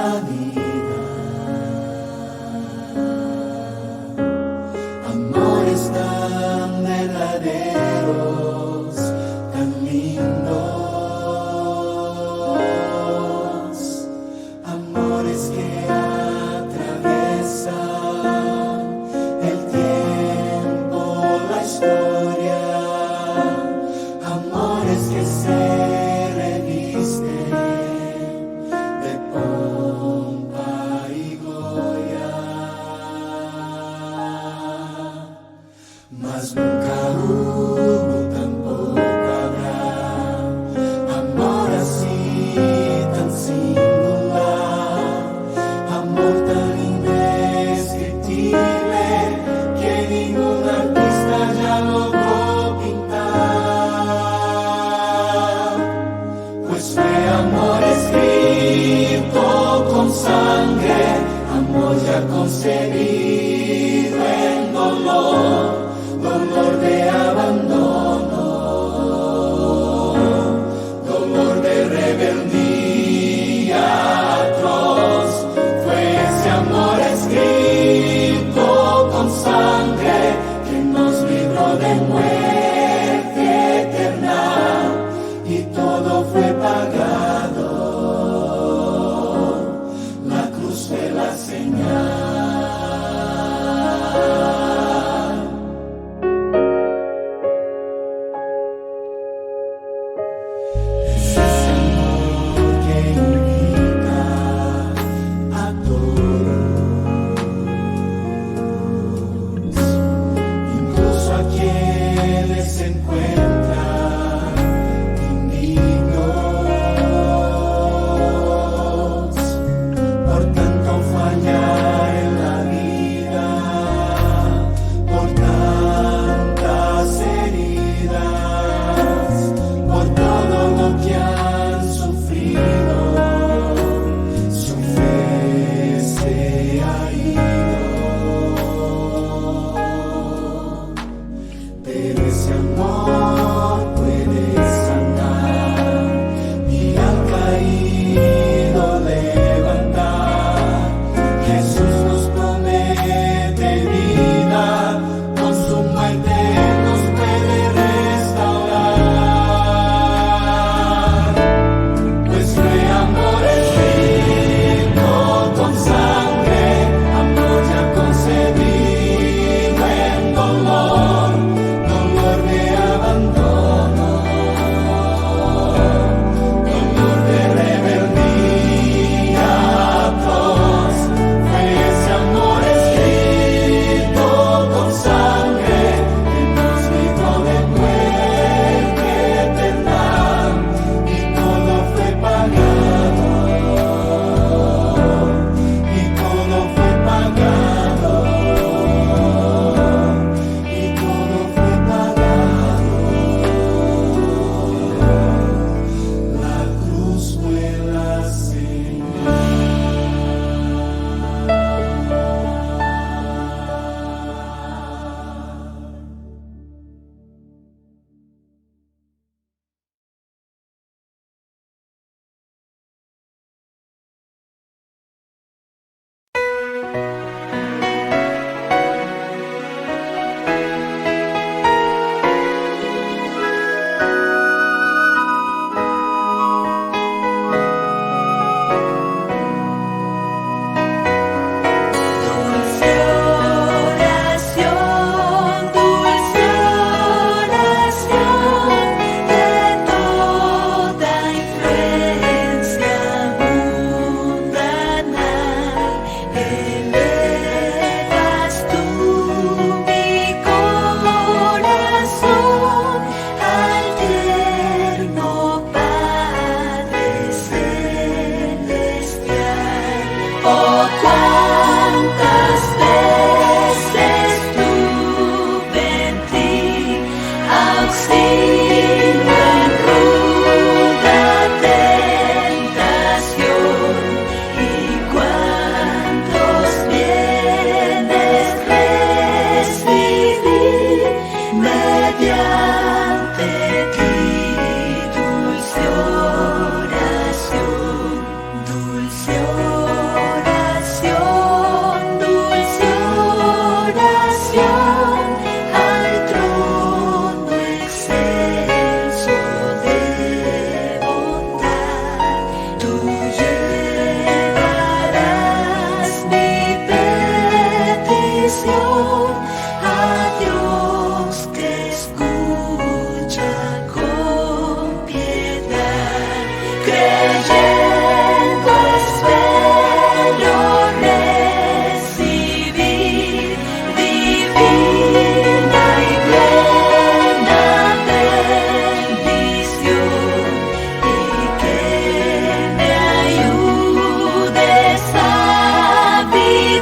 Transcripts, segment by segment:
la vida. Amores tan verdaderos, tan lindos, amores que atraviesan el tiempo, la historia, amores que se revisten de pompa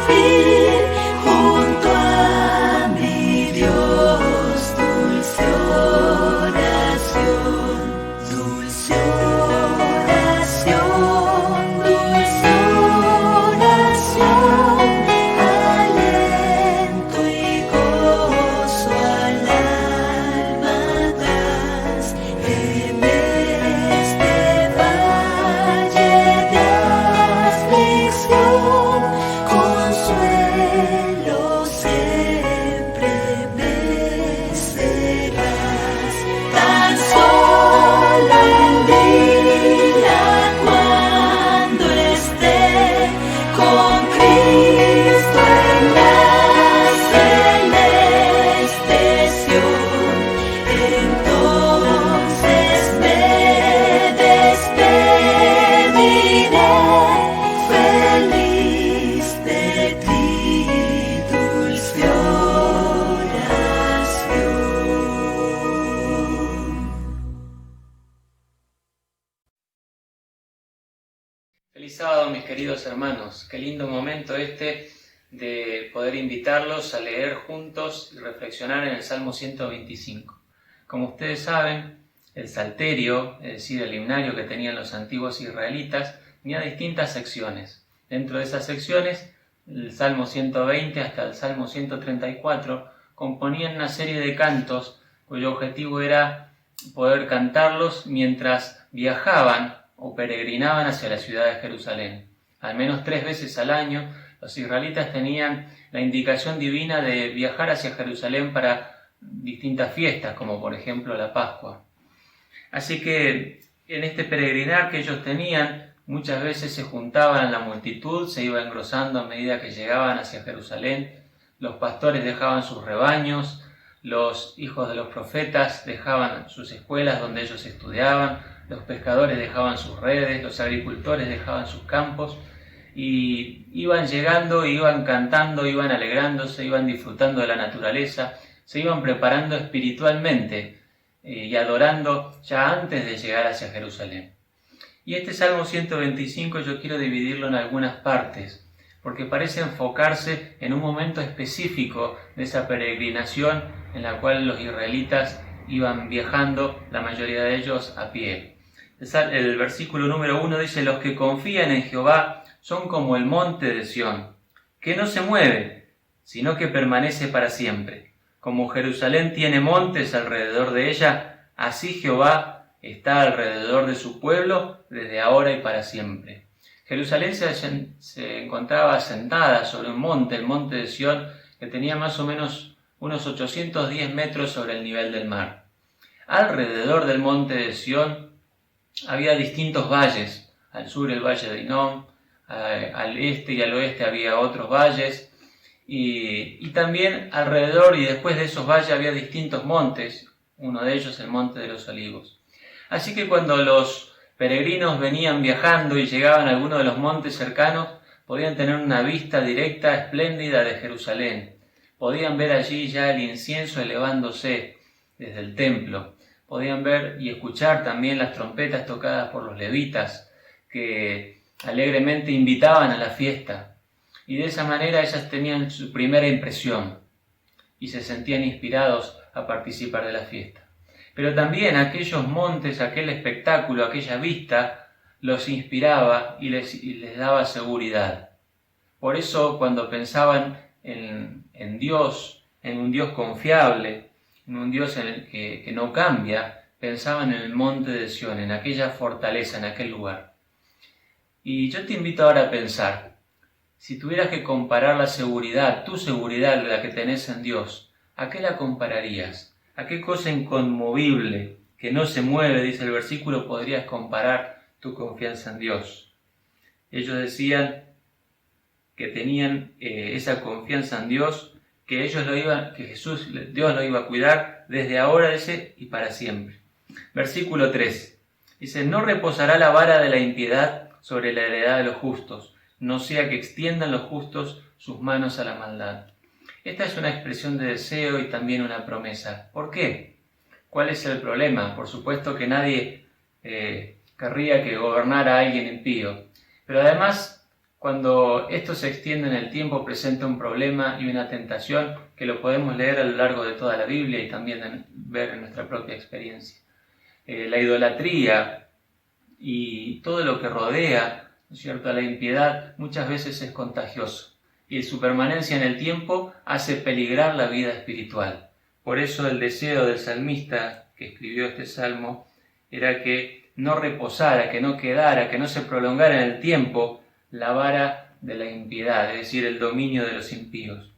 vivir junto a mi Dios. Dulce oración, dulce oración, dulce oración, aliento y gozo al alma das. En este valle de aflicción, consuelo siempre me serás. Tan solo un día cuando esté con Cristo en la celeste Sión, entonces me despediré feliz de ti, dulce oración. Feliz sábado, mis queridos hermanos. Qué lindo momento este de poder invitarlos a leer juntos y reflexionar en el Salmo 125. Como ustedes saben, el salterio, es decir, el himnario que tenían los antiguos israelitas, tenía distintas secciones. Dentro de esas secciones, el Salmo 120 hasta el Salmo 134 componían una serie de cantos cuyo objetivo era poder cantarlos mientras viajaban o peregrinaban hacia la ciudad de Jerusalén. Al menos 3 veces al año, los israelitas tenían la indicación divina de viajar hacia Jerusalén para distintas fiestas, como por ejemplo la Pascua. Así que en este peregrinar que ellos tenían, muchas veces se juntaban la multitud, se iba engrosando a medida que llegaban hacia Jerusalén. Los pastores dejaban sus rebaños, los hijos de los profetas dejaban sus escuelas donde ellos estudiaban, los pescadores dejaban sus redes, los agricultores dejaban sus campos y iban llegando, iban cantando, iban alegrándose, iban disfrutando de la naturaleza, se iban preparando espiritualmente y adorando ya antes de llegar hacia Jerusalén. Y este Salmo 125 yo quiero dividirlo en algunas partes, porque parece enfocarse en un momento específico de esa peregrinación en la cual los israelitas iban viajando, la mayoría de ellos a pie. El versículo número 1 dice: los que confían en Jehová son como el monte de Sión, que no se mueve, sino que permanece para siempre. Como Jerusalén tiene montes alrededor de ella, así Jehová está alrededor de su pueblo desde ahora y para siempre. Jerusalén se encontraba asentada sobre un monte, el monte de Sión, que tenía más o menos unos 810 metros sobre el nivel del mar. Alrededor del monte de Sión había distintos valles. Al sur el valle de Hinnom, al este y al oeste había otros valles, y también alrededor y después de esos valles había distintos montes, uno de ellos el Monte de los Olivos. Así que cuando los peregrinos venían viajando y llegaban a alguno de los montes cercanos, podían tener una vista directa, espléndida de Jerusalén. Podían ver allí ya el incienso elevándose desde el templo. Podían ver y escuchar también las trompetas tocadas por los levitas, que alegremente invitaban a la fiesta. Y de esa manera ellas tenían su primera impresión y se sentían inspirados a participar de la fiesta. Pero también aquellos montes, aquel espectáculo, aquella vista, los inspiraba y les daba seguridad. Por eso, cuando pensaban en Dios, en un Dios confiable, en un Dios en el que no cambia, pensaban en el monte de Sión, en aquella fortaleza, en aquel lugar. Y yo te invito ahora a pensar, si tuvieras que comparar la seguridad, tu seguridad, la que tenés en Dios, ¿a qué la compararías? ¿A qué cosa inconmovible, que no se mueve, dice el versículo, podrías comparar tu confianza en Dios? Ellos decían que tenían esa confianza en Dios, que Dios lo iba a cuidar desde ahora y para siempre. Versículo 3. Dice: no reposará la vara de la impiedad sobre la heredad de los justos, no sea que extiendan los justos sus manos a la maldad. Esta es una expresión de deseo y también una promesa. ¿Por qué? ¿Cuál es el problema? Por supuesto que nadie querría que gobernara a alguien impío, pero además Cuando esto se extiende en el tiempo, presenta un problema y una tentación que lo podemos leer a lo largo de toda la Biblia y también ver en nuestra propia experiencia. La idolatría y todo lo que rodea, ¿no es cierto?, a la impiedad muchas veces es contagioso y su permanencia en el tiempo hace peligrar la vida espiritual. Por eso el deseo del salmista que escribió este salmo era que no reposara, que no quedara, que no se prolongara en el tiempo la vara de la impiedad, es decir, el dominio de los impíos.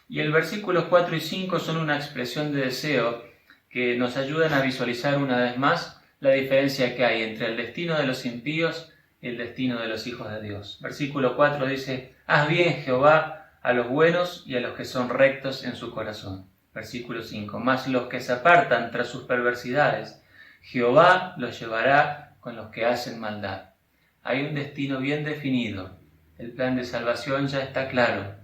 Y el versículos 4 y 5 son una expresión de deseo que nos ayudan a visualizar una vez más la diferencia que hay entre el destino de los impíos y el destino de los hijos de Dios. Versículo 4 dice: haz bien, Jehová, a los buenos y a los que son rectos en su corazón. Versículo 5: mas los que se apartan tras sus perversidades, Jehová los llevará con los que hacen maldad. Hay un destino bien definido, el plan de salvación ya está claro,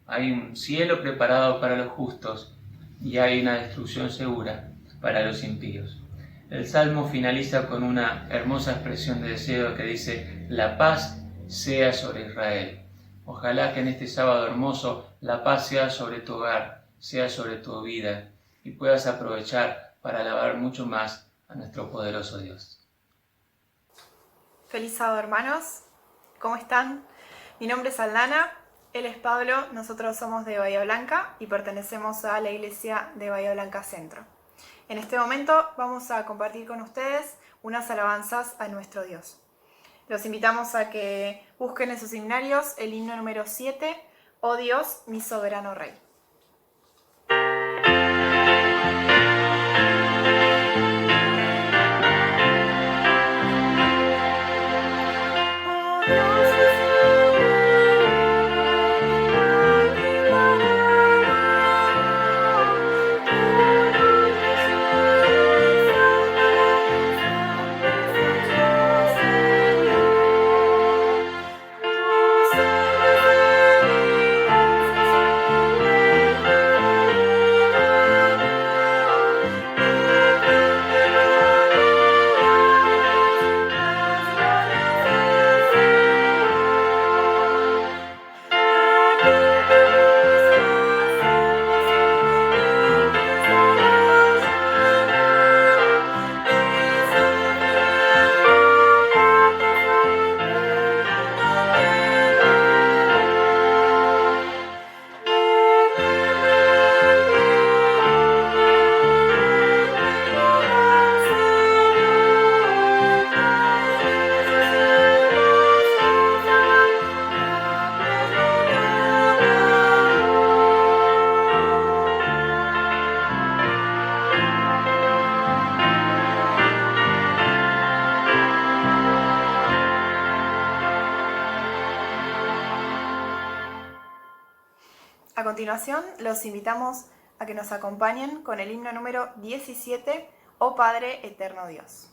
hay un cielo preparado para los justos y hay una destrucción segura para los impíos. El Salmo finaliza con una hermosa expresión de deseo que dice: la paz sea sobre Israel. Ojalá que en este sábado hermoso la paz sea sobre tu hogar, sea sobre tu vida y puedas aprovechar para alabar mucho más a nuestro poderoso Dios. Feliz sábado, hermanos. ¿Cómo están? Mi nombre es Aldana, él es Pablo, nosotros somos de Bahía Blanca y pertenecemos a la iglesia de Bahía Blanca Centro. En este momento vamos a compartir con ustedes unas alabanzas a nuestro Dios. Los invitamos a que busquen en sus himnarios el himno número 7, Oh Dios, mi soberano Rey. A continuación, los invitamos a que nos acompañen con el himno número 17, Oh Padre Eterno Dios.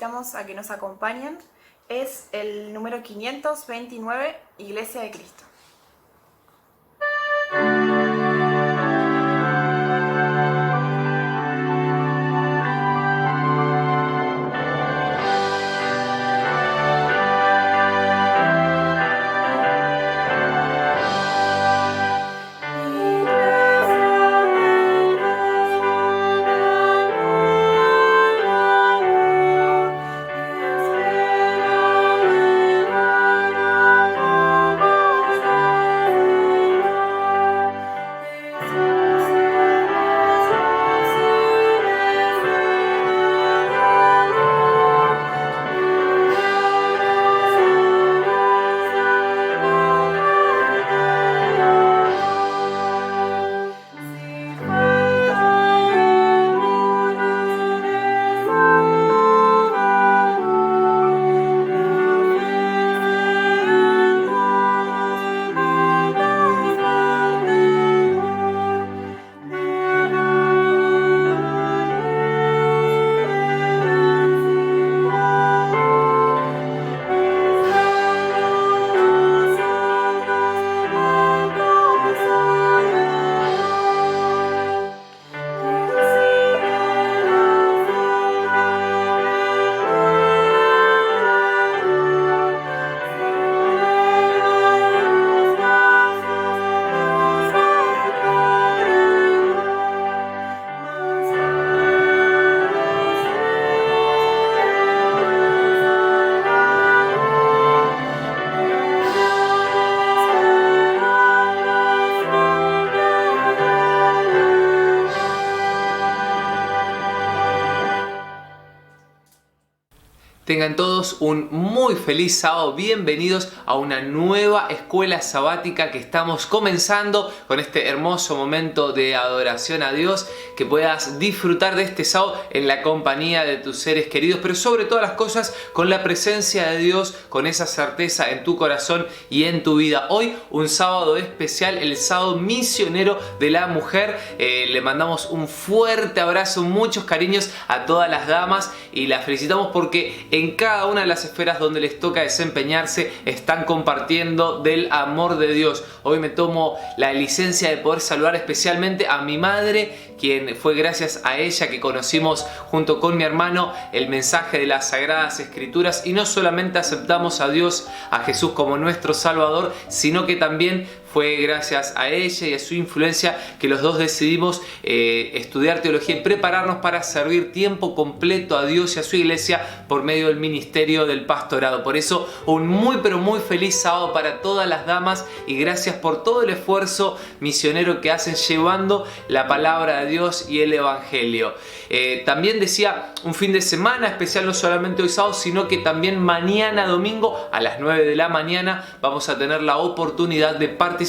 invitamos a que nos acompañen. Es el número 529, Iglesia de Cristo. Tengan todos un muy feliz sábado, bienvenidos a una nueva escuela sabática que estamos comenzando con este hermoso momento de adoración a Dios, que puedas disfrutar de este sábado en la compañía de tus seres queridos, pero sobre todas las cosas con la presencia de Dios, con esa certeza en tu corazón y en tu vida. Hoy un sábado especial, el sábado misionero de la mujer. Le mandamos un fuerte abrazo, muchos cariños a todas las damas y las felicitamos porque en cada una de las esferas donde les toca desempeñarse están compartiendo del amor de Dios. Hoy me tomo la licencia de poder saludar especialmente a mi madre, quien fue gracias a ella que conocimos junto con mi hermano el mensaje de las Sagradas Escrituras, y no solamente aceptamos a Dios, a Jesús como nuestro Salvador, sino que también fue gracias a ella y a su influencia que los dos decidimos estudiar teología y prepararnos para servir tiempo completo a Dios y a su iglesia por medio del ministerio del pastorado. Por eso un muy pero muy feliz sábado para todas las damas y gracias por todo el esfuerzo misionero que hacen llevando la palabra de Dios y el Evangelio. También decía, un fin de semana especial, no solamente hoy sábado, sino que también mañana domingo a las 9 de la mañana vamos a tener la oportunidad de participar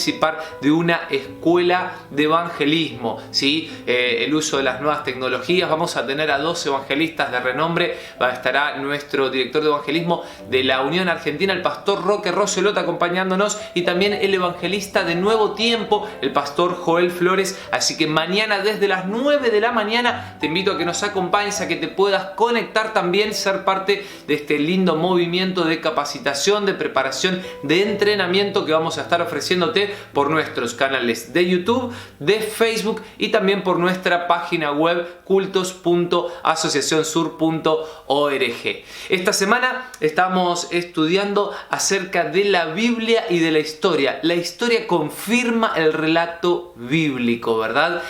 de una escuela de evangelismo, ¿sí? El uso de las nuevas tecnologías. Vamos a tener a 2 evangelistas de renombre. Estará nuestro director de evangelismo de la Unión Argentina, el pastor Roque Roselot, acompañándonos, y también el evangelista de Nuevo Tiempo, el pastor Joel Flores. Así que mañana desde las 9 de la mañana te invito a que nos acompañes, a que te puedas conectar también, ser parte de este lindo movimiento de capacitación, de preparación, de entrenamiento que vamos a estar ofreciéndote por nuestros canales de YouTube, de Facebook y también por nuestra página web cultos.asociacionsur.org. Esta semana estamos estudiando acerca de la Biblia y de la historia. La historia confirma el relato bíblico, ¿verdad?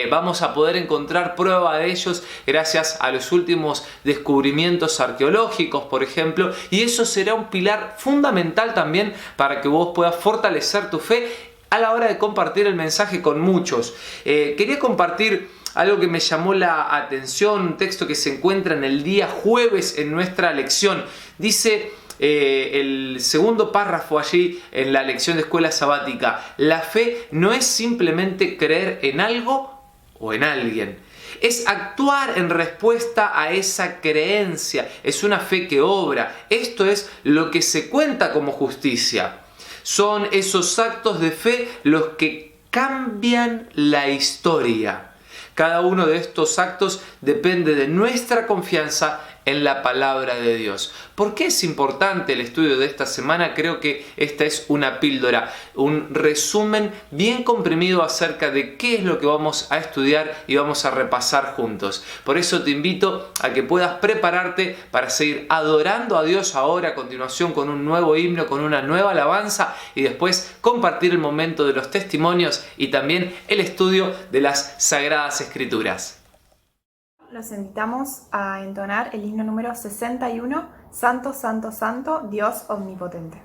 Vamos a poder encontrar prueba de ellos gracias a los últimos descubrimientos arqueológicos, por ejemplo, y eso será un pilar fundamental también para que vos puedas fortalecer tu fe a la hora de compartir el mensaje con muchos. Quería compartir algo que me llamó la atención, un texto que se encuentra en el día jueves en nuestra lección. Dice el segundo párrafo allí en la lección de escuela sabática: la fe no es simplemente creer en algo o en alguien. Es actuar en respuesta a esa creencia. Es una fe que obra. Esto es lo que se cuenta como justicia. Son esos actos de fe los que cambian la historia. Cada uno de estos actos depende de nuestra confianza en la palabra de Dios. ¿Por qué es importante el estudio de esta semana? Creo que esta es una píldora, un resumen bien comprimido acerca de qué es lo que vamos a estudiar y vamos a repasar juntos. Por eso te invito a que puedas prepararte para seguir adorando a Dios ahora a continuación con un nuevo himno, con una nueva alabanza y después compartir el momento de los testimonios y también el estudio de las Sagradas Escrituras. Los invitamos a entonar el himno número 61, Santo, Santo, Santo, Dios Omnipotente.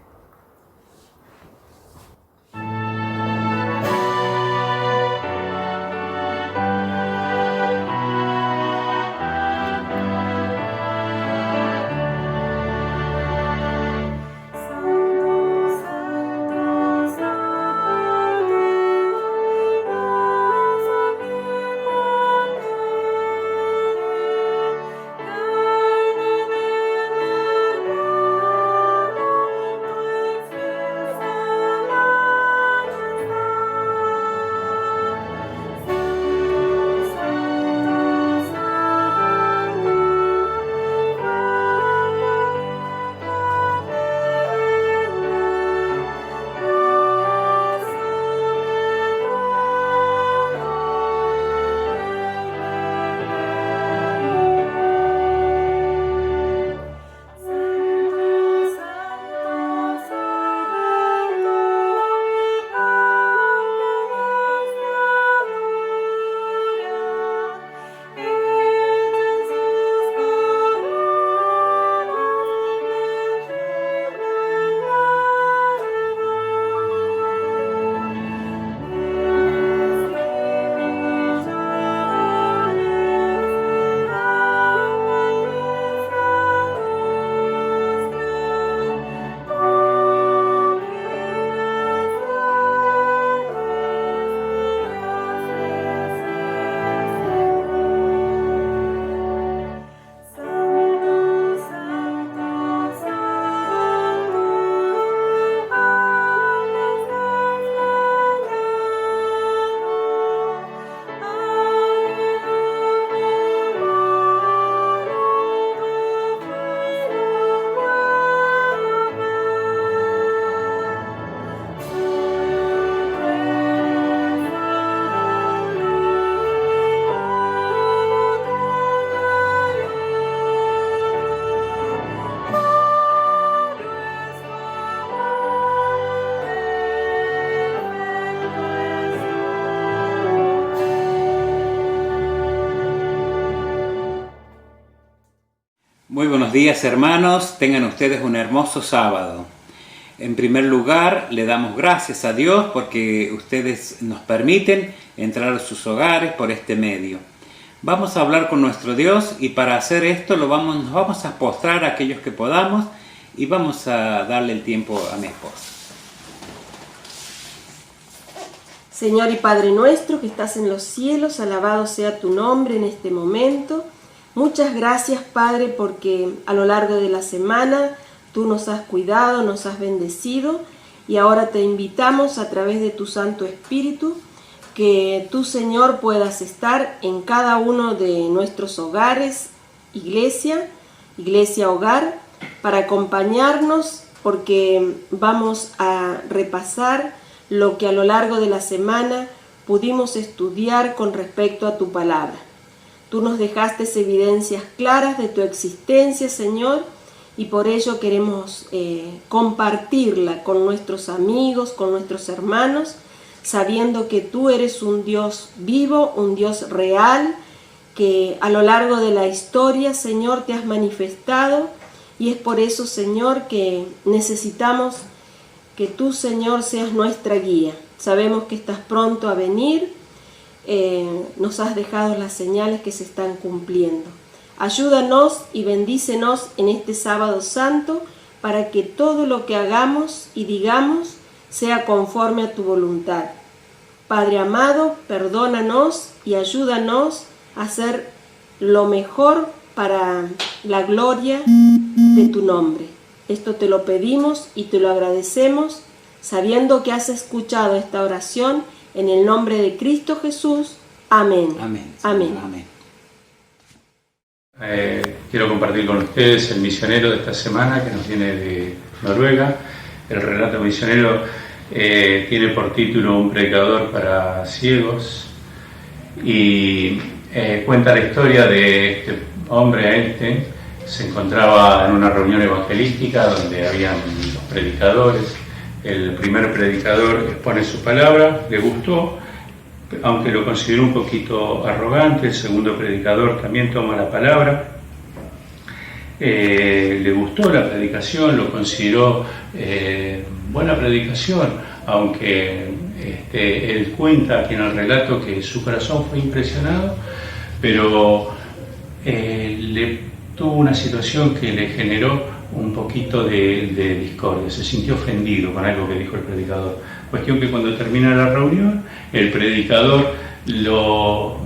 Muy buenos días, hermanos, tengan ustedes un hermoso sábado. En primer lugar, le damos gracias a Dios porque ustedes nos permiten entrar a sus hogares por este medio. Vamos a hablar con nuestro Dios y para hacer esto nos vamos a postrar a aquellos que podamos y vamos a darle el tiempo a mi esposa. Señor y Padre nuestro que estás en los cielos, alabado sea tu nombre en este momento. Muchas gracias, Padre, porque a lo largo de la semana tú nos has cuidado, nos has bendecido y ahora te invitamos a través de tu Santo Espíritu que tú, Señor, puedas estar en cada uno de nuestros hogares, iglesia hogar, para acompañarnos porque vamos a repasar lo que a lo largo de la semana pudimos estudiar con respecto a tu palabra. Tú nos dejaste evidencias claras de tu existencia, Señor, y por ello queremos compartirla con nuestros amigos, con nuestros hermanos, sabiendo que tú eres un Dios vivo, un Dios real, que a lo largo de la historia, Señor, te has manifestado, y es por eso, Señor, que necesitamos que tú, Señor, seas nuestra guía. Sabemos que estás pronto a venir, nos has dejado las señales que se están cumpliendo. Ayúdanos y bendícenos en este sábado santo para que todo lo que hagamos y digamos sea conforme a tu voluntad. Padre amado, perdónanos y ayúdanos a hacer lo mejor para la gloria de tu nombre. Esto te lo pedimos y te lo agradecemos, sabiendo que has escuchado esta oración en el nombre de Cristo Jesús. Amén. Amén. Amén. Amén. Quiero compartir con ustedes el misionero de esta semana que nos viene de Noruega. El relato misionero tiene por título Un predicador para ciegos y cuenta la historia de este hombre, Einstein. Se encontraba en una reunión evangelística donde habían los predicadores. El primer predicador expone su palabra, le gustó, aunque lo consideró un poquito arrogante. El segundo predicador también toma la palabra, le gustó la predicación, lo consideró buena predicación, aunque él cuenta aquí en el relato que su corazón fue impresionado, pero tuvo una situación que le generó un poquito de discordia, se sintió ofendido con algo que dijo el predicador. Cuestión que cuando termina la reunión, el predicador lo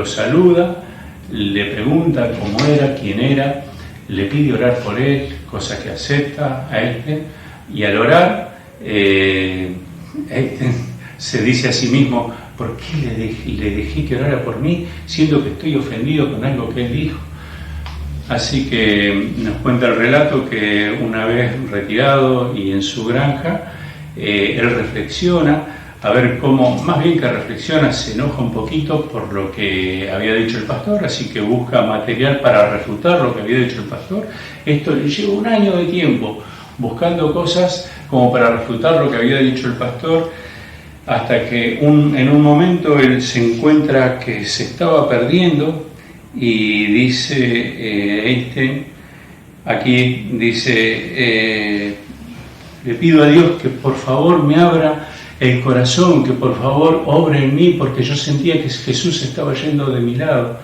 saluda, le pregunta cómo era, quién era, le pide orar por él, cosa que acepta a Einstein, y al orar, Einstein se dice a sí mismo: ¿por qué le dejé que orara por mí, siendo que estoy ofendido con algo que él dijo? Así que nos cuenta el relato que una vez retirado y en su granja, él reflexiona, a ver cómo, más bien que reflexiona, se enoja un poquito por lo que había dicho el pastor, así que busca material para refutar lo que había dicho el pastor. Esto le lleva un año de tiempo buscando cosas como para refutar lo que había dicho el pastor, hasta que en un momento él se encuentra que se estaba perdiendo y dice Einstein, aquí dice, le pido a Dios que por favor me abra el corazón, que por favor obre en mí, porque yo sentía que Jesús estaba yendo de mi lado.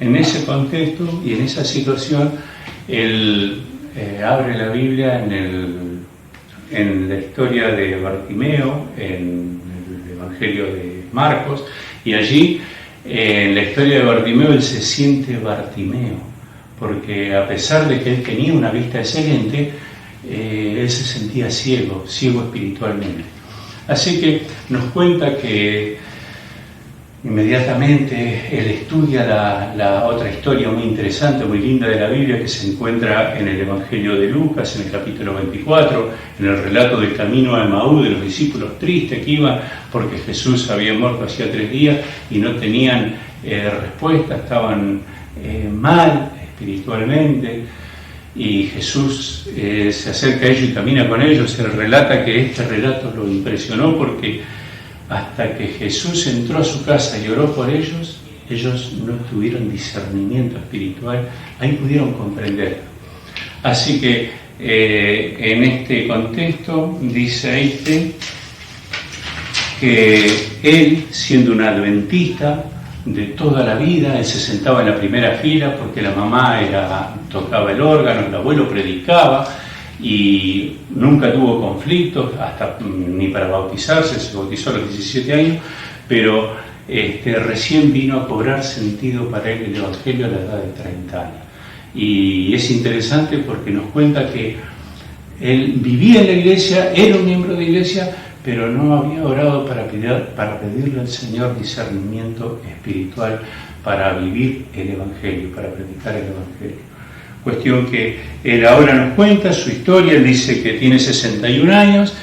En ese contexto y en esa situación, él abre la Biblia en la historia de Bartimeo, en el Evangelio de Marcos, y allí, en la historia de Bartimeo, él se siente Bartimeo, porque a pesar de que él tenía una vista excelente, él se sentía ciego espiritualmente. Así que nos cuenta que inmediatamente él estudia la otra historia muy interesante, muy linda de la Biblia, que se encuentra en el Evangelio de Lucas, en el capítulo 24, en el relato del camino a Emaús, de los discípulos tristes que iban porque Jesús había muerto hacía 3 días y no tenían respuesta, estaban mal espiritualmente, y Jesús se acerca a ellos y camina con ellos. Él relata que este relato lo impresionó porque hasta que Jesús entró a su casa y oró por ellos, ellos no tuvieron discernimiento espiritual, ahí pudieron comprender. Así que en este contexto dice Einstein que él, siendo un adventista de toda la vida, él se sentaba en la primera fila porque la mamá tocaba el órgano, el abuelo predicaba, y nunca tuvo conflictos, hasta ni para bautizarse, se bautizó a los 17 años, pero recién vino a cobrar sentido para él el Evangelio a la edad de 30 años. Y es interesante porque nos cuenta que él vivía en la iglesia, era un miembro de la iglesia, pero no había orado para pedirle al Señor discernimiento espiritual para vivir el Evangelio, para predicar el Evangelio. Cuestión que él ahora nos cuenta su historia. Él dice que tiene 61 años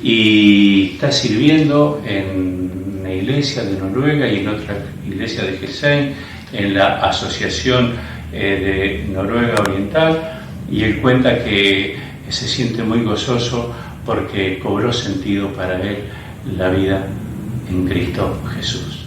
y está sirviendo en una iglesia de Noruega y en otra iglesia de Gesheim, en la Asociación de Noruega Oriental, y él cuenta que se siente muy gozoso porque cobró sentido para él la vida en Cristo Jesús.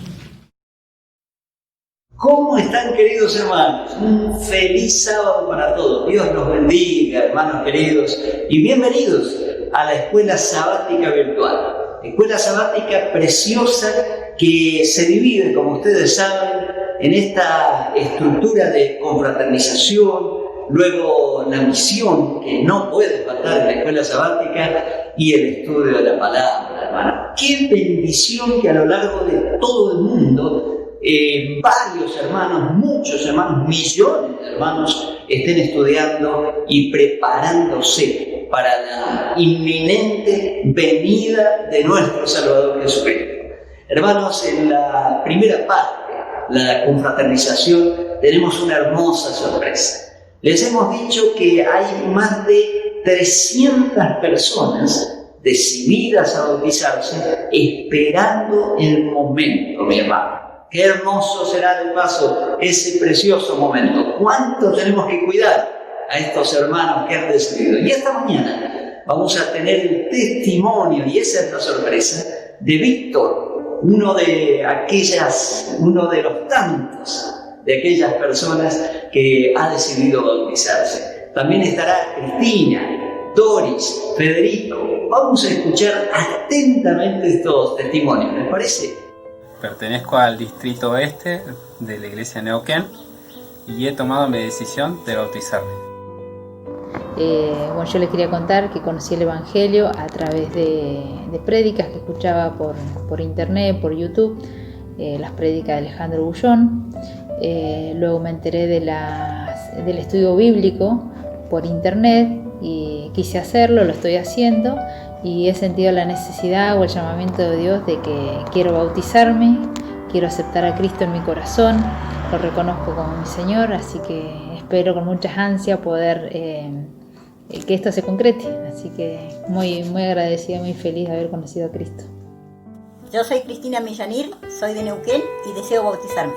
¿Cómo están, queridos hermanos? Un feliz sábado para todos. Dios los bendiga, hermanos queridos, y bienvenidos a la Escuela Sabática Virtual. Escuela Sabática preciosa que se divide, como ustedes saben, en esta estructura de confraternización, luego la misión, que no puede faltar en la Escuela Sabática, y el estudio de la palabra, hermano. Qué bendición que a lo largo de todo el mundo varios hermanos, muchos hermanos, millones de hermanos estén estudiando y preparándose para la inminente venida de nuestro Salvador Jesucristo. Hermanos, en la primera parte, la confraternización, tenemos una hermosa sorpresa. Les hemos dicho que hay más de 300 personas decididas a bautizarse, esperando el momento, mi hermano. Qué hermoso será de paso ese precioso momento. ¿Cuánto tenemos que cuidar a estos hermanos que han decidido? Y esta mañana vamos a tener el testimonio, y esa es la sorpresa, de Víctor, uno de los tantos de aquellas personas que ha decidido bautizarse. También estará Cristina, Doris, Federico. Vamos a escuchar atentamente estos testimonios, ¿les parece? Pertenezco al distrito oeste de la iglesia Neuquén y he tomado mi decisión de bautizarme. Bueno, yo les quería contar que conocí el Evangelio a través de prédicas que escuchaba por internet, por YouTube, las prédicas de Alejandro Bullón. Luego me enteré del estudio bíblico por internet y quise hacerlo, lo estoy haciendo, y he sentido la necesidad o el llamamiento de Dios de que quiero bautizarme, quiero aceptar a Cristo en mi corazón, lo reconozco como mi Señor, así que espero con muchas ansias poder que esto se concrete, así que muy agradecida, muy feliz de haber conocido a Cristo. Yo soy Cristina Millanir, soy de Neuquén y deseo bautizarme.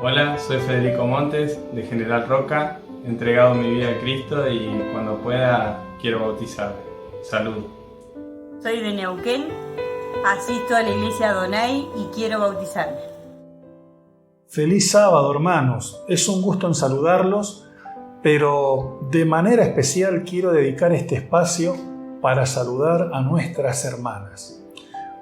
Hola, soy Federico Montes, de General Roca, he entregado mi vida a Cristo y cuando pueda quiero bautizarme. Salud. Soy de Neuquén, asisto a la iglesia Adonai y quiero bautizarme. Feliz sábado, hermanos. Es un gusto en saludarlos, pero de manera especial quiero dedicar este espacio para saludar a nuestras hermanas,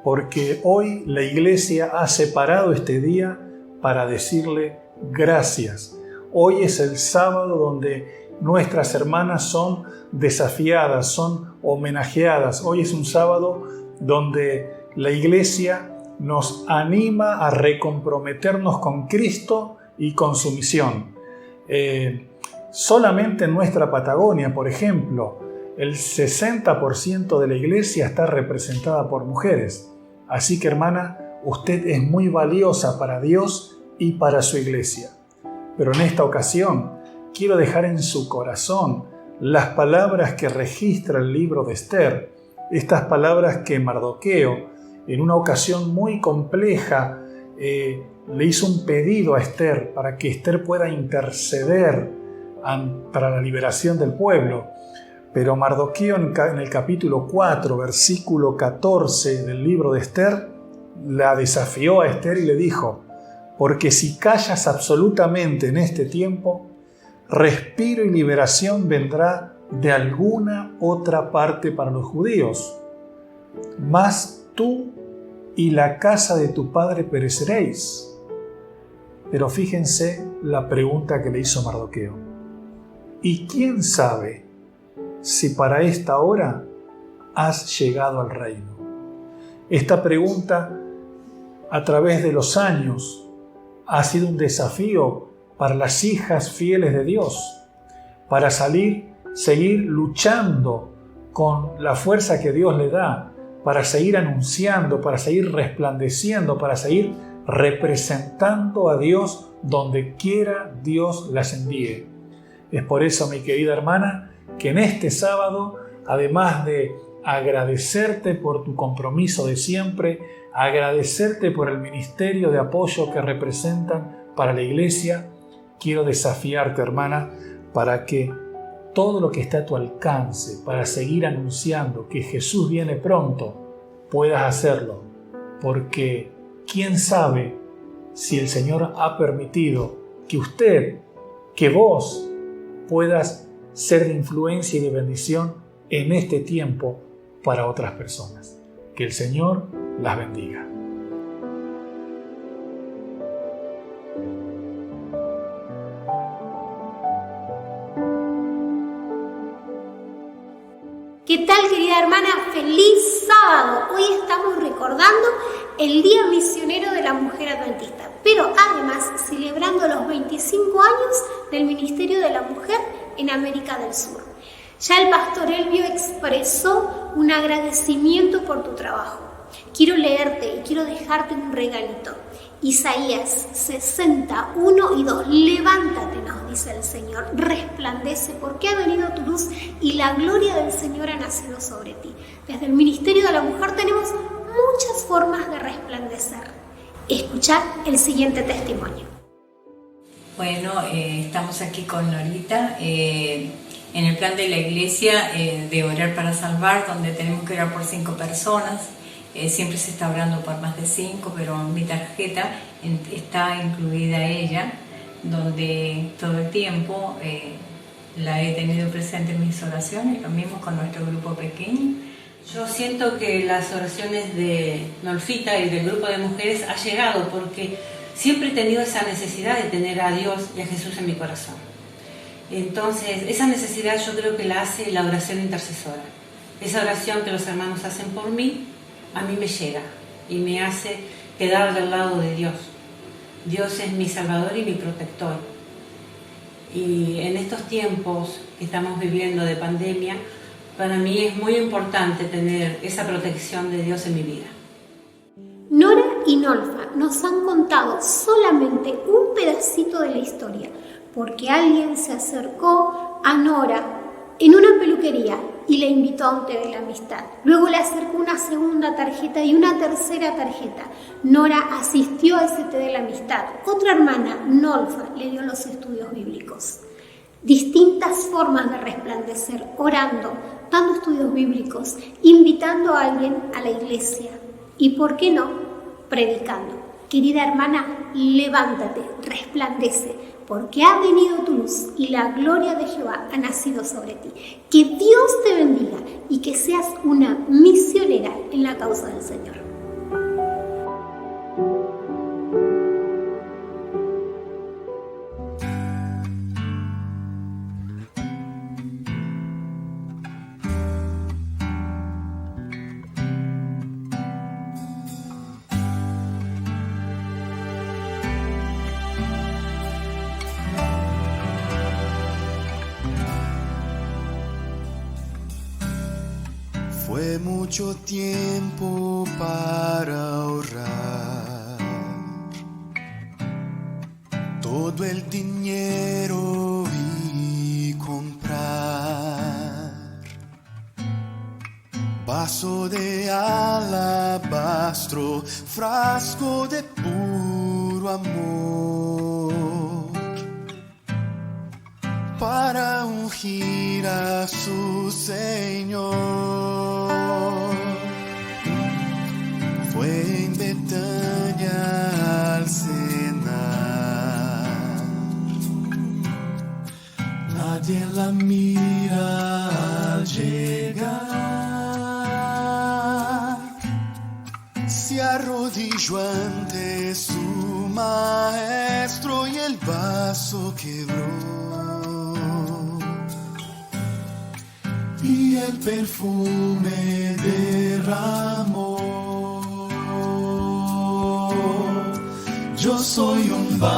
porque hoy la iglesia ha separado este día para decirle gracias. Hoy es el sábado donde nuestras hermanas son desafiadas, son homenajeadas. Hoy es un sábado donde la iglesia nos anima a recomprometernos con Cristo y con su misión. Solamente en nuestra Patagonia, por ejemplo, el 60% de la iglesia está representada por mujeres. Así que, hermana, usted es muy valiosa para Dios y para su iglesia. Pero en esta ocasión quiero dejar en su corazón las palabras que registra el libro de Esther, estas palabras que Mardoqueo, en una ocasión muy compleja, le hizo un pedido a Esther para que Esther pueda interceder para la liberación del pueblo. Pero Mardoqueo en el capítulo 4, versículo 14 del libro de Esther, la desafió a Esther y le dijo: porque si callas absolutamente en este tiempo, respiro y liberación vendrá de alguna otra parte para los judíos. Mas tú y la casa de tu padre pereceréis. Pero fíjense la pregunta que le hizo Mardoqueo. ¿Y quién sabe si para esta hora has llegado al reino? Esta pregunta, a través de los años, ha sido un desafío para las hijas fieles de Dios, para seguir luchando con la fuerza que Dios le da, para seguir anunciando, para seguir resplandeciendo, para seguir representando a Dios donde quiera Dios las envíe. Es por eso, mi querida hermana, que en este sábado, además de agradecerte por tu compromiso de siempre, agradecerte por el ministerio de apoyo que representan para la iglesia, quiero desafiarte, hermana, para que todo lo que está a tu alcance para seguir anunciando que Jesús viene pronto, puedas hacerlo, porque quién sabe si el Señor ha permitido que vos puedas ser de influencia y de bendición en este tiempo para otras personas. Que el Señor las bendiga. ¿Qué tal, querida hermana? ¡Feliz sábado! Hoy estamos recordando el Día Misionero de la Mujer Adventista, pero además celebrando los 25 años del Ministerio de la Mujer en América del Sur. Ya el pastor Elvio expresó un agradecimiento por tu trabajo. Quiero leerte y quiero dejarte un regalito. Isaías 61 y 2. Levántate, nos dice el Señor, resplandece porque ha venido tu luz y la gloria del Señor ha nacido sobre ti. Desde el Ministerio de la Mujer tenemos muchas formas de resplandecer. Escuchad el siguiente testimonio. Bueno, estamos aquí con Norita en el plan de la iglesia de Orar para Salvar, donde tenemos que orar por 5 personas. Siempre se está orando por más de 5, pero en mi tarjeta está incluida ella, donde todo el tiempo la he tenido presente en mis oraciones, lo mismo con nuestro grupo pequeño. Yo siento que las oraciones de Nolfita y del grupo de mujeres ha llegado porque siempre he tenido esa necesidad de tener a Dios y a Jesús en mi corazón. Entonces, esa necesidad yo creo que la hace la oración intercesora. Esa oración que los hermanos hacen por mí, a mí me llega y me hace quedar del lado de Dios. Dios es mi Salvador y mi protector. Y en estos tiempos que estamos viviendo de pandemia, para mí es muy importante tener esa protección de Dios en mi vida. Nora y Nolfa nos han contado solamente un pedacito de la historia, porque alguien se acercó a Nora en una peluquería y le invitó a un té de la amistad. Luego le acercó una segunda tarjeta y una tercera tarjeta. Nora asistió a ese té de la amistad. Otra hermana, Nolfa, le dio los estudios bíblicos. Distintas formas de resplandecer, orando, dando estudios bíblicos, invitando a alguien a la iglesia y, ¿por qué no?, predicando. Querida hermana, levántate, resplandece, porque ha venido tu luz y la gloria de Jehová ha nacido sobre ti. Que Dios te bendiga y que seas una misionera en la causa del Señor. Fue mucho tiempo para ahorrar todo el dinero y comprar vaso de alabastro, frasco de puro amor para ungir a su Señor. Fue en Betania al cenar, nadie la mira al llegar, se arrodilló ante su maestro y el vaso quebró. Y el perfume derramó. Yo soy un vaso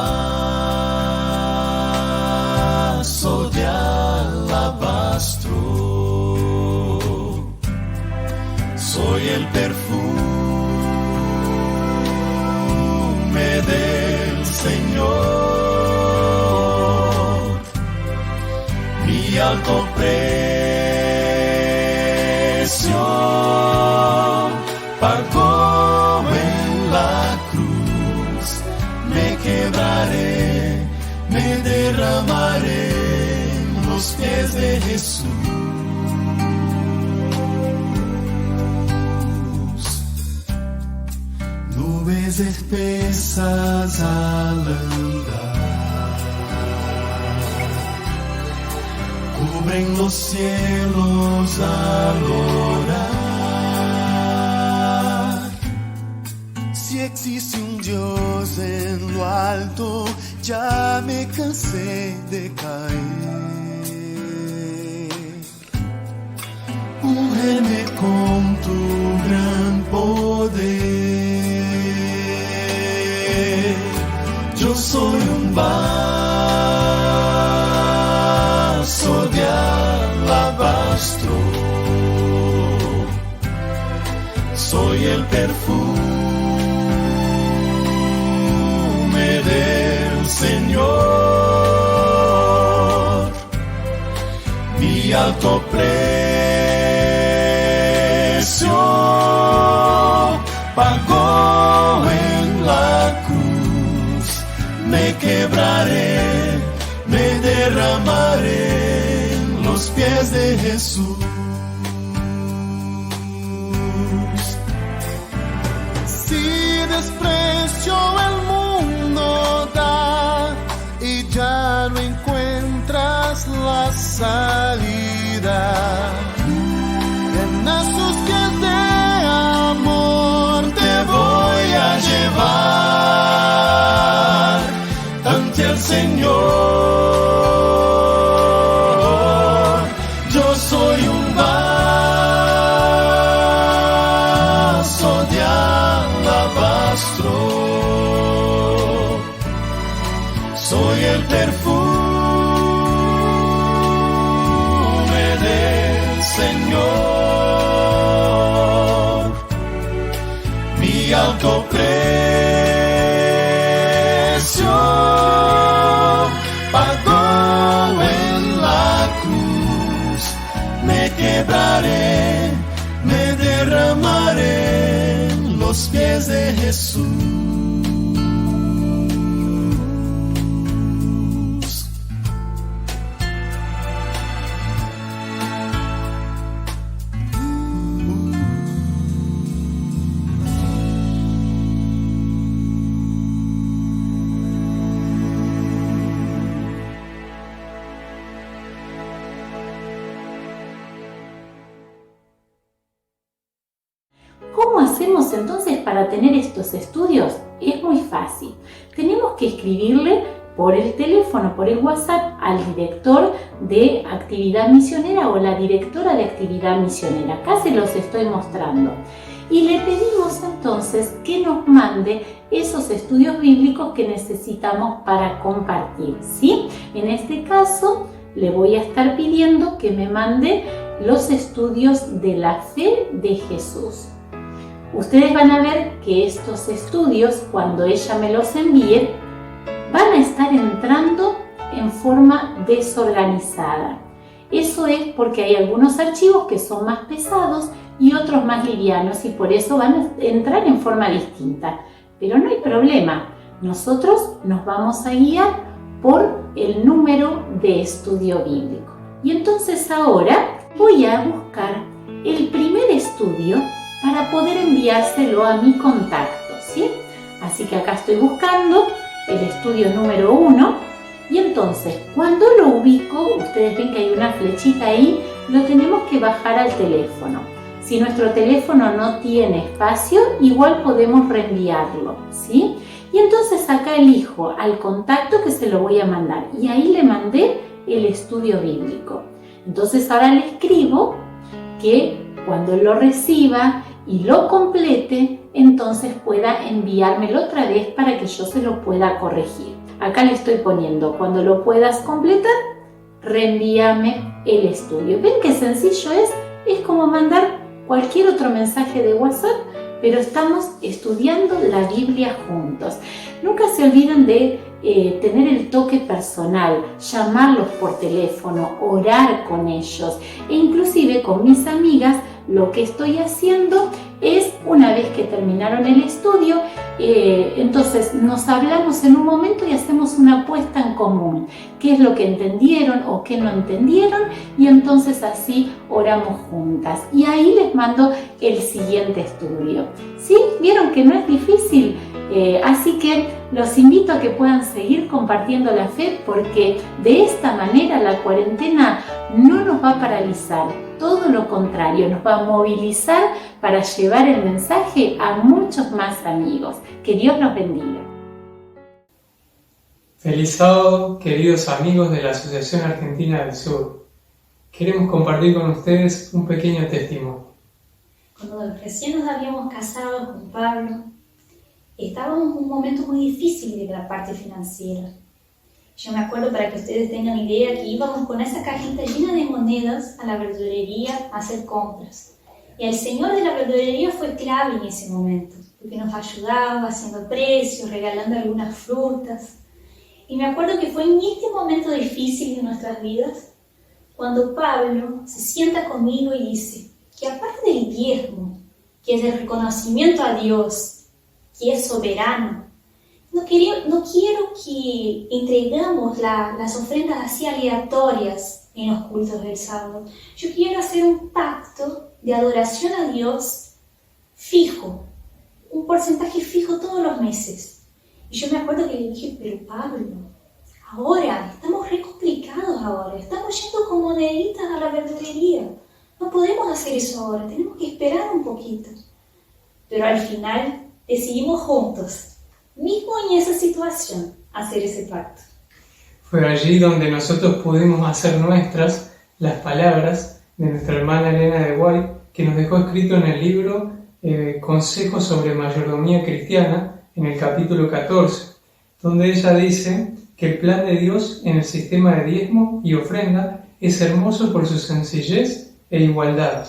de alabastro, soy el perfume del Señor, mi alto precio pagó en la cruz. Me quebraré, me derramaré en los pies de Jesús. Nubes espesas al andar cubren los cielos al orar. Si existe un Dios en lo alto, ya me cansé de caer. Úngeme con tu gran poder. Yo soy un vaso de alabastro, soy soy el perfume del Señor, mi alto precio pagó en la cruz. Me quebraré, me derramaré en los pies de Jesús. Si desprecio el mundo da y ya no encuentras la salida, en sus pies de amor te voy a llevar ante el Señor. Yo soy un vaso de alabastro, soy el perfume del Señor, mi alto precio pagó en la cruz. Me quebraré, me derramaré en los pies de Jesús. ¿Cómo hacemos entonces para tener estos estudios? Es muy fácil. Tenemos que escribirle por el teléfono, por el WhatsApp, al director de actividad misionera o la directora de actividad misionera. Acá se los estoy mostrando. Y le pedimos entonces que nos mande esos estudios bíblicos que necesitamos para compartir, ¿sí? En este caso, le voy a estar pidiendo que me mande los estudios de la fe de Jesús. Ustedes van a ver que estos estudios, cuando ella me los envíe, van a estar entrando en forma desorganizada. Eso es porque hay algunos archivos que son más pesados y otros más livianos y por eso van a entrar en forma distinta. Pero no hay problema, nosotros nos vamos a guiar por el número de estudio bíblico. Y entonces ahora voy a buscar el primer estudio para poder enviárselo a mi contacto, ¿sí? Así que acá estoy buscando el estudio número 1 y entonces cuando lo ubico, ustedes ven que hay una flechita ahí, lo tenemos que bajar al teléfono. Si nuestro teléfono no tiene espacio, igual podemos reenviarlo, ¿sí? Y entonces acá elijo al contacto que se lo voy a mandar y ahí le mandé el estudio bíblico. Entonces ahora le escribo que cuando lo reciba y lo complete, entonces pueda enviármelo otra vez para que yo se lo pueda corregir. Acá le estoy poniendo, cuando lo puedas completar, reenvíame el estudio. ¿Ven qué sencillo es? Es como mandar cualquier otro mensaje de WhatsApp, pero estamos estudiando la Biblia juntos. Nunca se olviden de tener el toque personal, llamarlos por teléfono, orar con ellos e inclusive con mis amigas. Lo que estoy haciendo es, una vez que terminaron el estudio, entonces nos hablamos en un momento y hacemos una puesta en común. ¿Qué es lo que entendieron o qué no entendieron? Y entonces así oramos juntas. Y ahí les mando el siguiente estudio. ¿Sí? ¿Vieron que no es difícil? Así que los invito a que puedan seguir compartiendo la fe porque de esta manera la cuarentena no nos va a paralizar. Todo lo contrario, nos va a movilizar para llevar el mensaje a muchos más amigos. Que Dios los bendiga. Feliz sábado, queridos amigos de la Asociación Argentina del Sur. Queremos compartir con ustedes un pequeño testimonio. Cuando recién nos habíamos casado con Pablo, estábamos en un momento muy difícil de la parte financiera. Yo me acuerdo, para que ustedes tengan idea, que íbamos con esa cajita llena de monedas a la verdulería a hacer compras. Y el señor de la verdulería fue clave en ese momento, porque nos ayudaba haciendo precios, regalando algunas frutas. Y me acuerdo que fue en este momento difícil de nuestras vidas cuando Pablo se sienta conmigo y dice que aparte del diezmo, que es el reconocimiento a Dios, que es soberano, no quiero que entregamos las ofrendas así aleatorias en los cultos del sábado. Yo quiero hacer un pacto de adoración a Dios fijo, un porcentaje fijo todos los meses. Y yo me acuerdo que le dije, pero Pablo, ahora, estamos re complicados ahora, estamos yendo con moneditas a la verdulería. No podemos hacer eso ahora, tenemos que esperar un poquito. Pero al final decidimos juntos, mismo en esa situación, hacer ese pacto. Fue allí donde nosotros pudimos hacer nuestras las palabras de nuestra hermana Elena de White, que nos dejó escrito en el libro Consejos sobre Mayordomía Cristiana, en el capítulo 14, donde ella dice que el plan de Dios en el sistema de diezmo y ofrenda es hermoso por su sencillez e igualdad.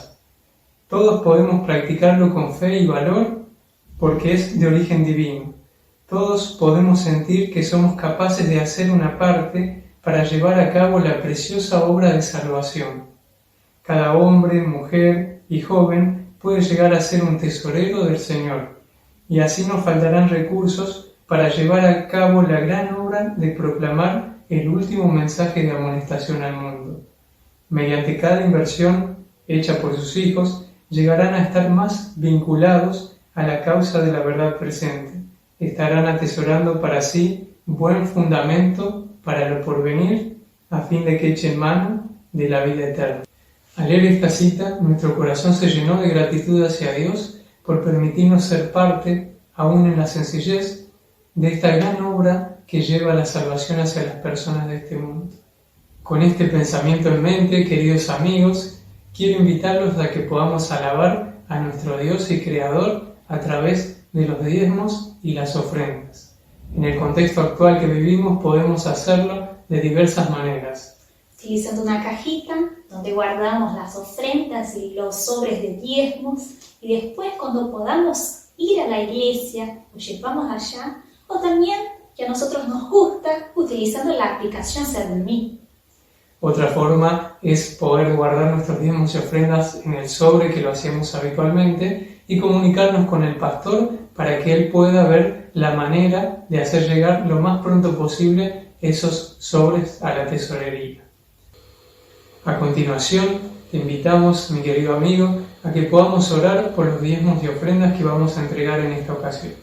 Todos podemos practicarlo con fe y valor porque es de origen divino. Todos podemos sentir que somos capaces de hacer una parte para llevar a cabo la preciosa obra de salvación. Cada hombre, mujer y joven puede llegar a ser un tesorero del Señor, y así nos faltarán recursos para llevar a cabo la gran obra de proclamar el último mensaje de amonestación al mundo. Mediante cada inversión hecha por sus hijos, llegarán a estar más vinculados a la causa de la verdad presente. Estarán atesorando para sí buen fundamento para lo porvenir, a fin de que echen mano de la vida eterna. Al leer esta cita, nuestro corazón se llenó de gratitud hacia Dios por permitirnos ser parte, aún en la sencillez, de esta gran obra que lleva la salvación hacia las personas de este mundo. Con este pensamiento en mente, queridos amigos, quiero invitarlos a que podamos alabar a nuestro Dios y Creador a través de los diezmos y las ofrendas. En el contexto actual que vivimos podemos hacerlo de diversas maneras. Utilizando una cajita donde guardamos las ofrendas y los sobres de diezmos, y después cuando podamos ir a la iglesia, lo llevamos allá, o también que a nosotros nos gusta utilizando la aplicación Sermí. Otra forma es poder guardar nuestros diezmos y ofrendas en el sobre que lo hacíamos habitualmente y comunicarnos con el pastor para que él pueda ver la manera de hacer llegar lo más pronto posible esos sobres a la tesorería. A continuación, te invitamos, mi querido amigo, a que podamos orar por los diezmos y ofrendas que vamos a entregar en esta ocasión.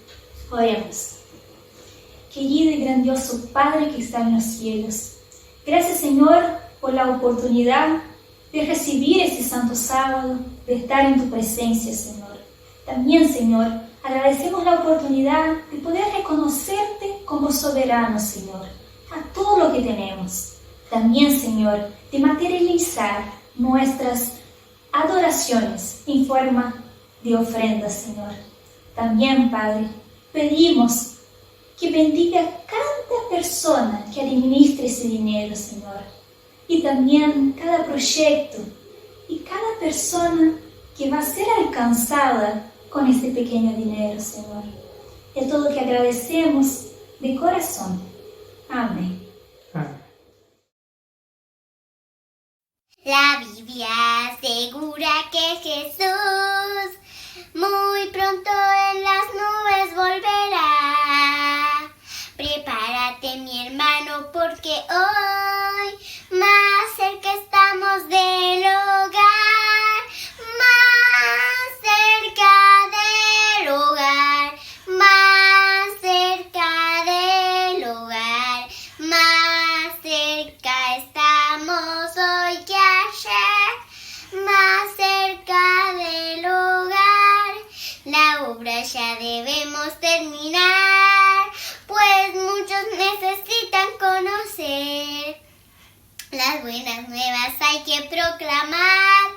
Oremos. Querido y grandioso Padre que está en los cielos, gracias Señor por la oportunidad de recibir este santo sábado, de estar en tu presencia, Señor. También, Señor, agradecemos la oportunidad de poder reconocerte como soberano, Señor, a todo lo que tenemos. También, Señor, de materializar nuestras adoraciones en forma de ofrendas, Señor. También, Padre, pedimos que bendiga a cada persona que administre ese dinero, Señor. Y también cada proyecto y cada persona que va a ser alcanzada con este pequeño dinero, Señor. Es todo que agradecemos de corazón. Amén. La Biblia asegura que Jesús muy pronto en las nubes volverá. Prepárate, mi hermano, porque hoy más cerca estamos del hogar, más cerca del hogar, más cerca del hogar, más cerca estamos hoy que ayer, más cerca del hogar. La obra ya debemos terminar, pues muchos necesitan conocer. Las buenas nuevas hay que proclamar,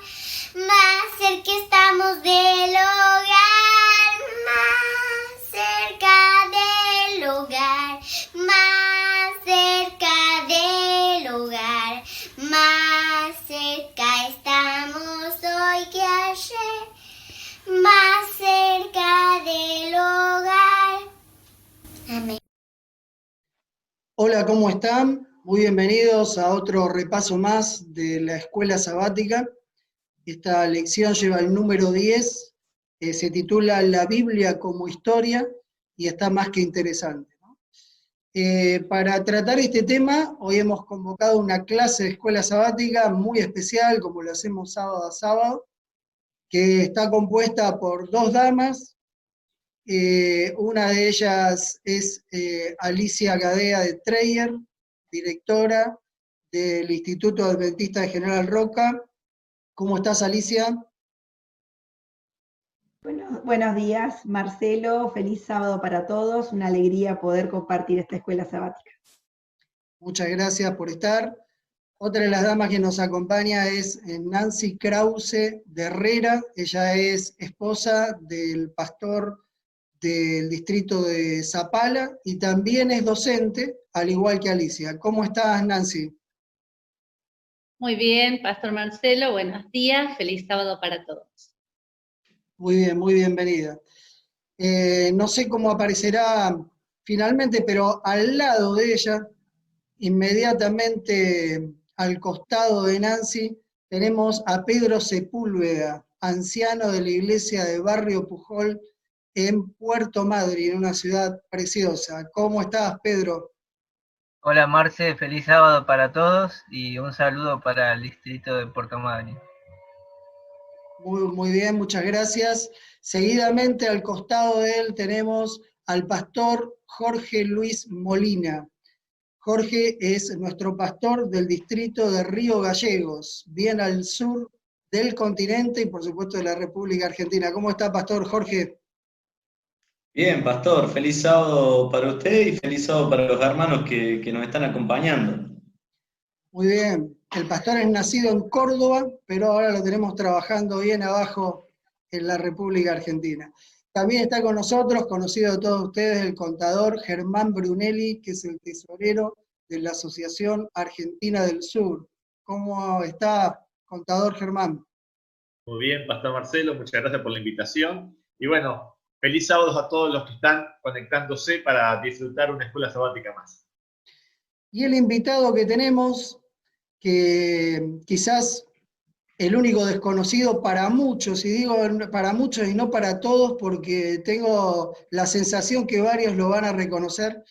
más cerca estamos del hogar, más cerca del hogar, más cerca del hogar, más cerca estamos hoy que ayer, Hola, ¿cómo están? Muy bienvenidos a otro repaso más de la escuela sabática. Esta lección lleva el número 10, se titula La Biblia como historia y está más que interesante, ¿no? Para tratar este tema, hoy hemos convocado una clase de escuela sabática muy especial, como lo hacemos sábado a sábado, que está compuesta por 2 damas. Una de ellas es Alicia Gadea de Treyer, directora del Instituto Adventista de General Roca. ¿Cómo estás, Alicia? Buenos días, Marcelo. Feliz sábado para todos. Una alegría poder compartir esta escuela sabática. Muchas gracias por estar. Otra de las damas que nos acompaña es Nancy Krause de Herrera. Ella es esposa del pastor del distrito de Zapala y también es docente, al igual que Alicia. ¿Cómo estás, Nancy? Muy bien, Pastor Marcelo, buenos días, feliz sábado para todos. Muy bien, muy bienvenida. No sé cómo aparecerá finalmente, pero al lado de ella, inmediatamente al costado de Nancy, tenemos a Pedro Sepúlveda, anciano de la iglesia de Barrio Pujol, en Puerto Madryn, una ciudad preciosa. ¿Cómo estás, Pedro? Hola Marce, feliz sábado para todos y un saludo para el distrito de Puerto Madryn. Muy bien, muchas gracias. Seguidamente al costado de él tenemos al pastor Jorge Luis Molina. Jorge es nuestro pastor del distrito de Río Gallegos, bien al sur del continente y por supuesto de la República Argentina. ¿Cómo está, pastor Jorge? Bien, pastor, feliz sábado para usted y feliz sábado para los hermanos que nos están acompañando. Muy bien, el pastor es nacido en Córdoba, pero ahora lo tenemos trabajando bien abajo en la República Argentina. También está con nosotros, conocido de todos ustedes, el contador Germán Brunelli, que es el tesorero de la Asociación Argentina del Sur. ¿Cómo está, contador Germán? Muy bien, pastor Marcelo, muchas gracias por la invitación. Y bueno, feliz sábado a todos los que están conectándose para disfrutar una escuela sabática más. Y el invitado que tenemos, que quizás el único desconocido para muchos, y digo para muchos y no para todos, porque tengo la sensación que varios lo van a reconocer,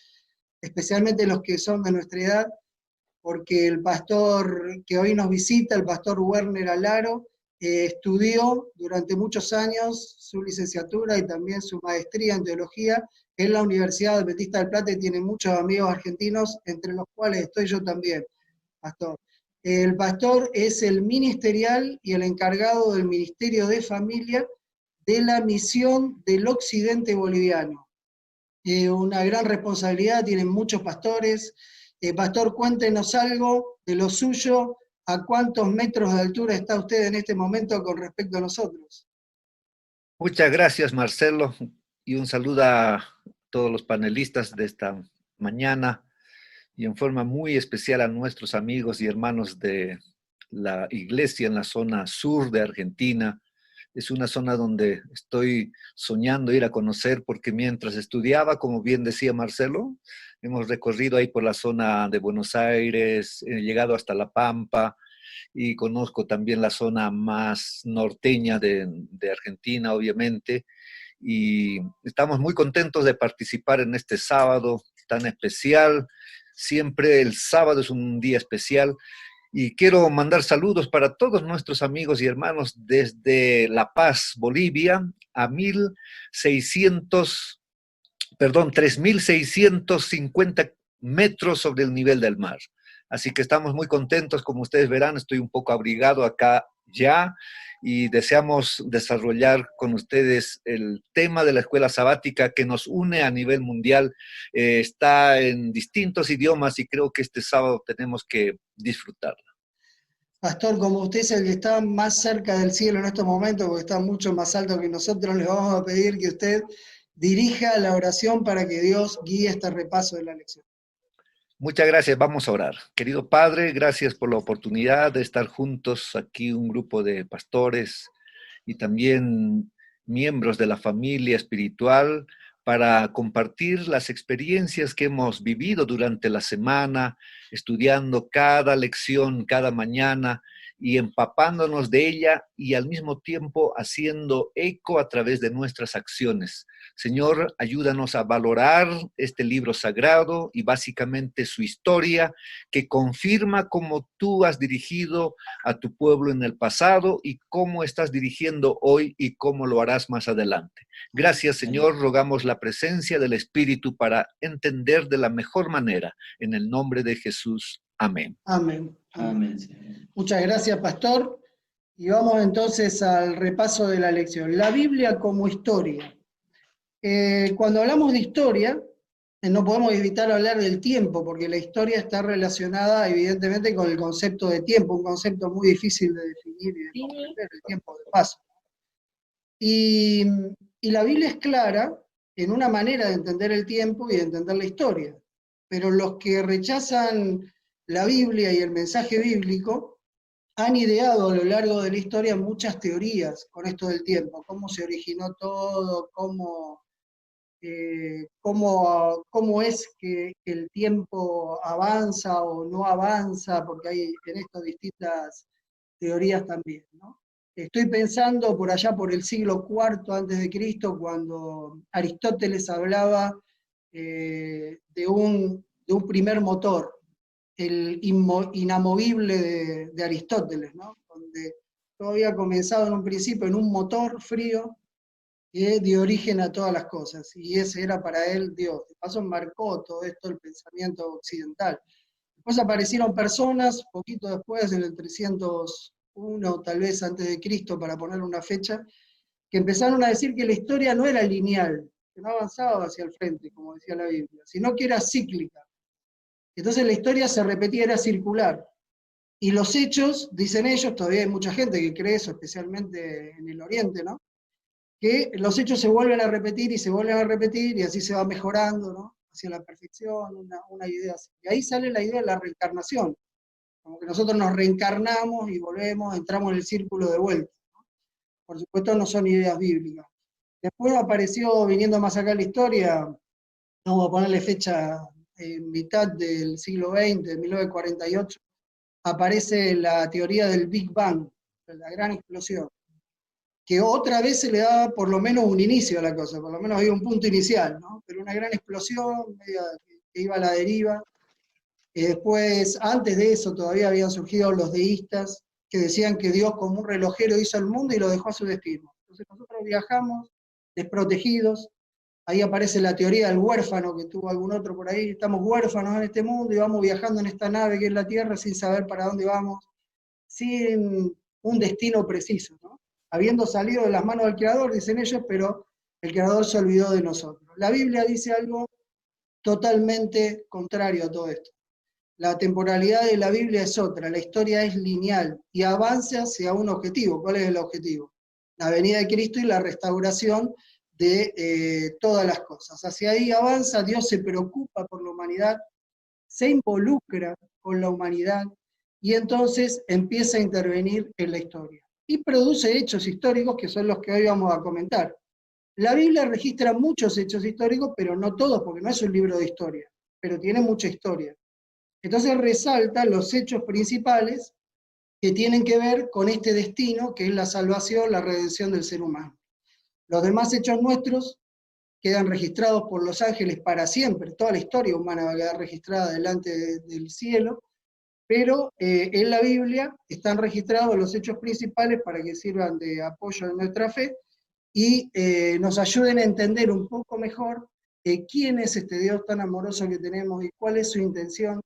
especialmente los que son de nuestra edad, porque el pastor que hoy nos visita, el pastor Werner Alaro, estudió durante muchos años su licenciatura y también su maestría en teología en la Universidad Adventista del Plata y tiene muchos amigos argentinos, entre los cuales estoy yo también, pastor. El pastor es el ministerial y el encargado del Ministerio de Familia de la Misión del Occidente Boliviano. Una gran responsabilidad, tienen muchos pastores. Pastor, cuéntenos algo de lo suyo. ¿A cuántos metros de altura está usted en este momento con respecto a nosotros? Muchas gracias, Marcelo, y un saludo a todos los panelistas de esta mañana y en forma muy especial a nuestros amigos y hermanos de la iglesia en la zona sur de Argentina. Es una zona donde estoy soñando ir a conocer porque mientras estudiaba, como bien decía Marcelo, hemos recorrido ahí por la zona de Buenos Aires, he llegado hasta La Pampa y conozco también la zona más norteña de Argentina, obviamente, y estamos muy contentos de participar en este sábado tan especial. Siempre el sábado es un día especial. Y quiero mandar saludos para todos nuestros amigos y hermanos desde La Paz, Bolivia, a 3.650 metros sobre el nivel del mar. Así que estamos muy contentos, como ustedes verán, estoy un poco abrigado acá ya y deseamos desarrollar con ustedes el tema de la escuela sabática que nos une a nivel mundial. Está en distintos idiomas y creo que este sábado tenemos que disfrutarla. Pastor, como usted es el que está más cerca del cielo en estos momentos, porque está mucho más alto que nosotros, le vamos a pedir que usted dirija la oración para que Dios guíe este repaso de la lección. Muchas gracias, vamos a orar. Querido Padre, gracias por la oportunidad de estar juntos aquí, un grupo de pastores y también miembros de la familia espiritual, para compartir las experiencias que hemos vivido durante la semana, estudiando cada lección, cada mañana y empapándonos de ella y al mismo tiempo haciendo eco a través de nuestras acciones. Señor, ayúdanos a valorar este libro sagrado y básicamente su historia que confirma cómo tú has dirigido a tu pueblo en el pasado y cómo estás dirigiendo hoy y cómo lo harás más adelante. Gracias, Señor, rogamos la presencia del Espíritu para entender de la mejor manera. En el nombre de Jesús. Amén. Amén. Amén. Muchas gracias, pastor. Y vamos entonces al repaso de la lección. La Biblia como historia. Cuando hablamos de historia, no podemos evitar hablar del tiempo, porque la historia está relacionada evidentemente con el concepto de tiempo, un concepto muy difícil de definir y de comprender, el tiempo de paso. Y la Biblia es clara en una manera de entender el tiempo y de entender la historia. Pero los que rechazan la Biblia y el mensaje bíblico han ideado a lo largo de la historia muchas teorías con esto del tiempo, cómo se originó todo, cómo es que el tiempo avanza o no avanza, porque hay en esto distintas teorías también, ¿no? Estoy pensando por allá por el siglo IV a.C., cuando Aristóteles hablaba de un primer motor, el inamovible de Aristóteles, ¿no? Donde todo había comenzado en un principio en un motor frío que dio origen a todas las cosas, y ese era para él Dios. De paso marcó todo esto el pensamiento occidental. Después aparecieron personas, poquito después, en el 301, tal vez antes de Cristo, para poner una fecha, que empezaron a decir que la historia no era lineal, que no avanzaba hacia el frente, como decía la Biblia, sino que era cíclica. Entonces la historia se repetía, era circular. Y los hechos, dicen ellos, todavía hay mucha gente que cree eso, especialmente en el Oriente, ¿no? Que los hechos se vuelven a repetir y se vuelven a repetir, y así se va mejorando, ¿no? Hacia la perfección, una idea así. Y ahí sale la idea de la reencarnación, como que nosotros nos reencarnamos y volvemos, entramos en el círculo de vuelta, ¿no? Por supuesto no son ideas bíblicas. Después apareció, viniendo más acá en la historia, vamos a ponerle fecha en mitad del siglo XX, de 1948, aparece la teoría del Big Bang, de la gran explosión, que otra vez se le da por lo menos un inicio a la cosa, por lo menos había un punto inicial, ¿no? Pero una gran explosión que iba a la deriva. Después, antes de eso, todavía habían surgido los deístas, que decían que Dios como un relojero hizo el mundo y lo dejó a su destino. Entonces nosotros viajamos desprotegidos. Ahí aparece la teoría del huérfano, que tuvo algún otro por ahí. Estamos huérfanos en este mundo y vamos viajando en esta nave que es la Tierra sin saber para dónde vamos, sin un destino preciso, ¿no? Habiendo salido de las manos del Creador, dicen ellos, pero el Creador se olvidó de nosotros. La Biblia dice algo totalmente contrario a todo esto. La temporalidad de la Biblia es otra, la historia es lineal y avanza hacia un objetivo. ¿Cuál es el objetivo? La venida de Cristo y la restauración de todas las cosas. Hacia ahí avanza, Dios se preocupa por la humanidad, se involucra con la humanidad y entonces empieza a intervenir en la historia. Y produce hechos históricos que son los que hoy vamos a comentar. La Biblia registra muchos hechos históricos, pero no todos, porque no es un libro de historia, pero tiene mucha historia. Entonces resalta los hechos principales que tienen que ver con este destino, que es la salvación, la redención del ser humano. Los demás hechos nuestros quedan registrados por los ángeles para siempre, toda la historia humana va a quedar registrada delante del cielo, pero en la Biblia están registrados los hechos principales para que sirvan de apoyo en nuestra fe y nos ayuden a entender un poco mejor quién es este Dios tan amoroso que tenemos y cuál es su intención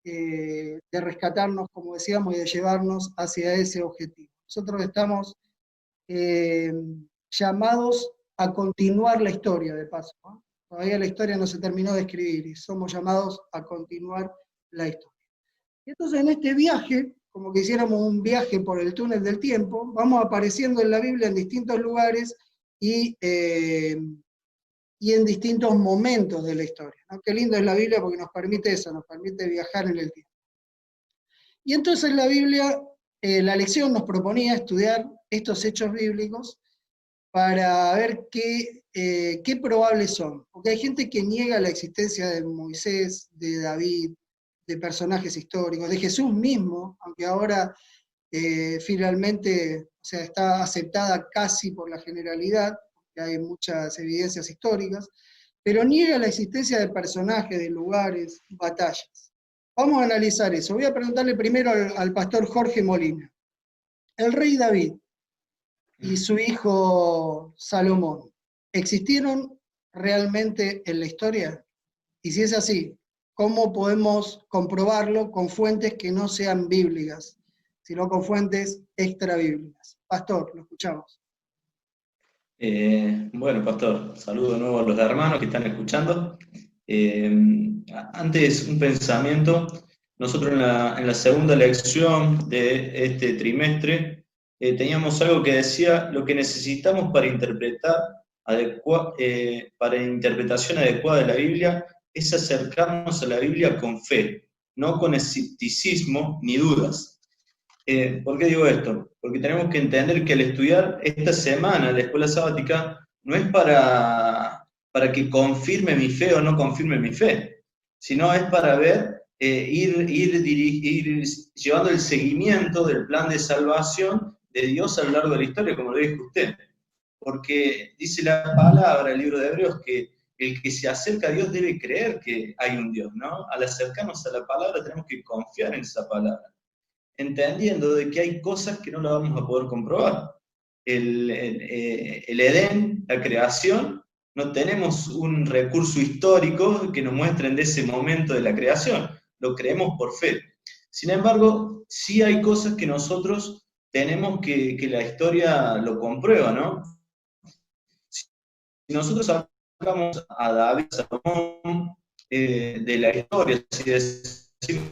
de rescatarnos, como decíamos, y de llevarnos hacia ese objetivo. Nosotros estamos llamados a continuar la historia, de paso, ¿no? Todavía la historia no se terminó de escribir y somos llamados a continuar la historia. Y entonces en este viaje, como que hiciéramos un viaje por el túnel del tiempo, vamos apareciendo en la Biblia en distintos lugares y en distintos momentos de la historia, ¿no? Qué lindo es la Biblia porque nos permite eso, nos permite viajar en el tiempo. Y entonces la Biblia, la lección nos proponía estudiar estos hechos bíblicos para ver qué probables son. Porque hay gente que niega la existencia de Moisés, de David, de personajes históricos, de Jesús mismo, aunque ahora finalmente, o sea, está aceptada casi por la generalidad, que hay muchas evidencias históricas, pero niega la existencia de personajes, de lugares, batallas. Vamos a analizar eso. Voy a preguntarle primero al pastor Jorge Molina. El rey David y su hijo Salomón, ¿existieron realmente en la historia? Y si es así, ¿cómo podemos comprobarlo con fuentes que no sean bíblicas, sino con fuentes extrabíblicas? Pastor, lo escuchamos. Bueno, pastor, saludo de nuevo a los hermanos que están escuchando. Antes, un pensamiento. Nosotros en la segunda lección de este trimestre teníamos algo que decía: lo que necesitamos para interpretación adecuada de la Biblia es acercarnos a la Biblia con fe, no con escepticismo ni dudas. ¿Por qué digo esto? Porque tenemos que entender que al estudiar esta semana la escuela sabática no es para que confirme mi fe o no confirme mi fe, sino es para ver, ir llevando el seguimiento del plan de salvación de Dios a lo largo de la historia, como lo dijo usted. Porque dice la palabra, el libro de Hebreos, que el que se acerca a Dios debe creer que hay un Dios, ¿no? Al acercarnos a la palabra tenemos que confiar en esa palabra, entendiendo de que hay cosas que no las vamos a poder comprobar. El Edén, la creación, no tenemos un recurso histórico que nos muestren de ese momento de la creación, lo creemos por fe. Sin embargo, sí hay cosas que nosotros tenemos que la historia lo comprueba, ¿no? Si nosotros sacamos a David, Salomón, de la historia, si decimos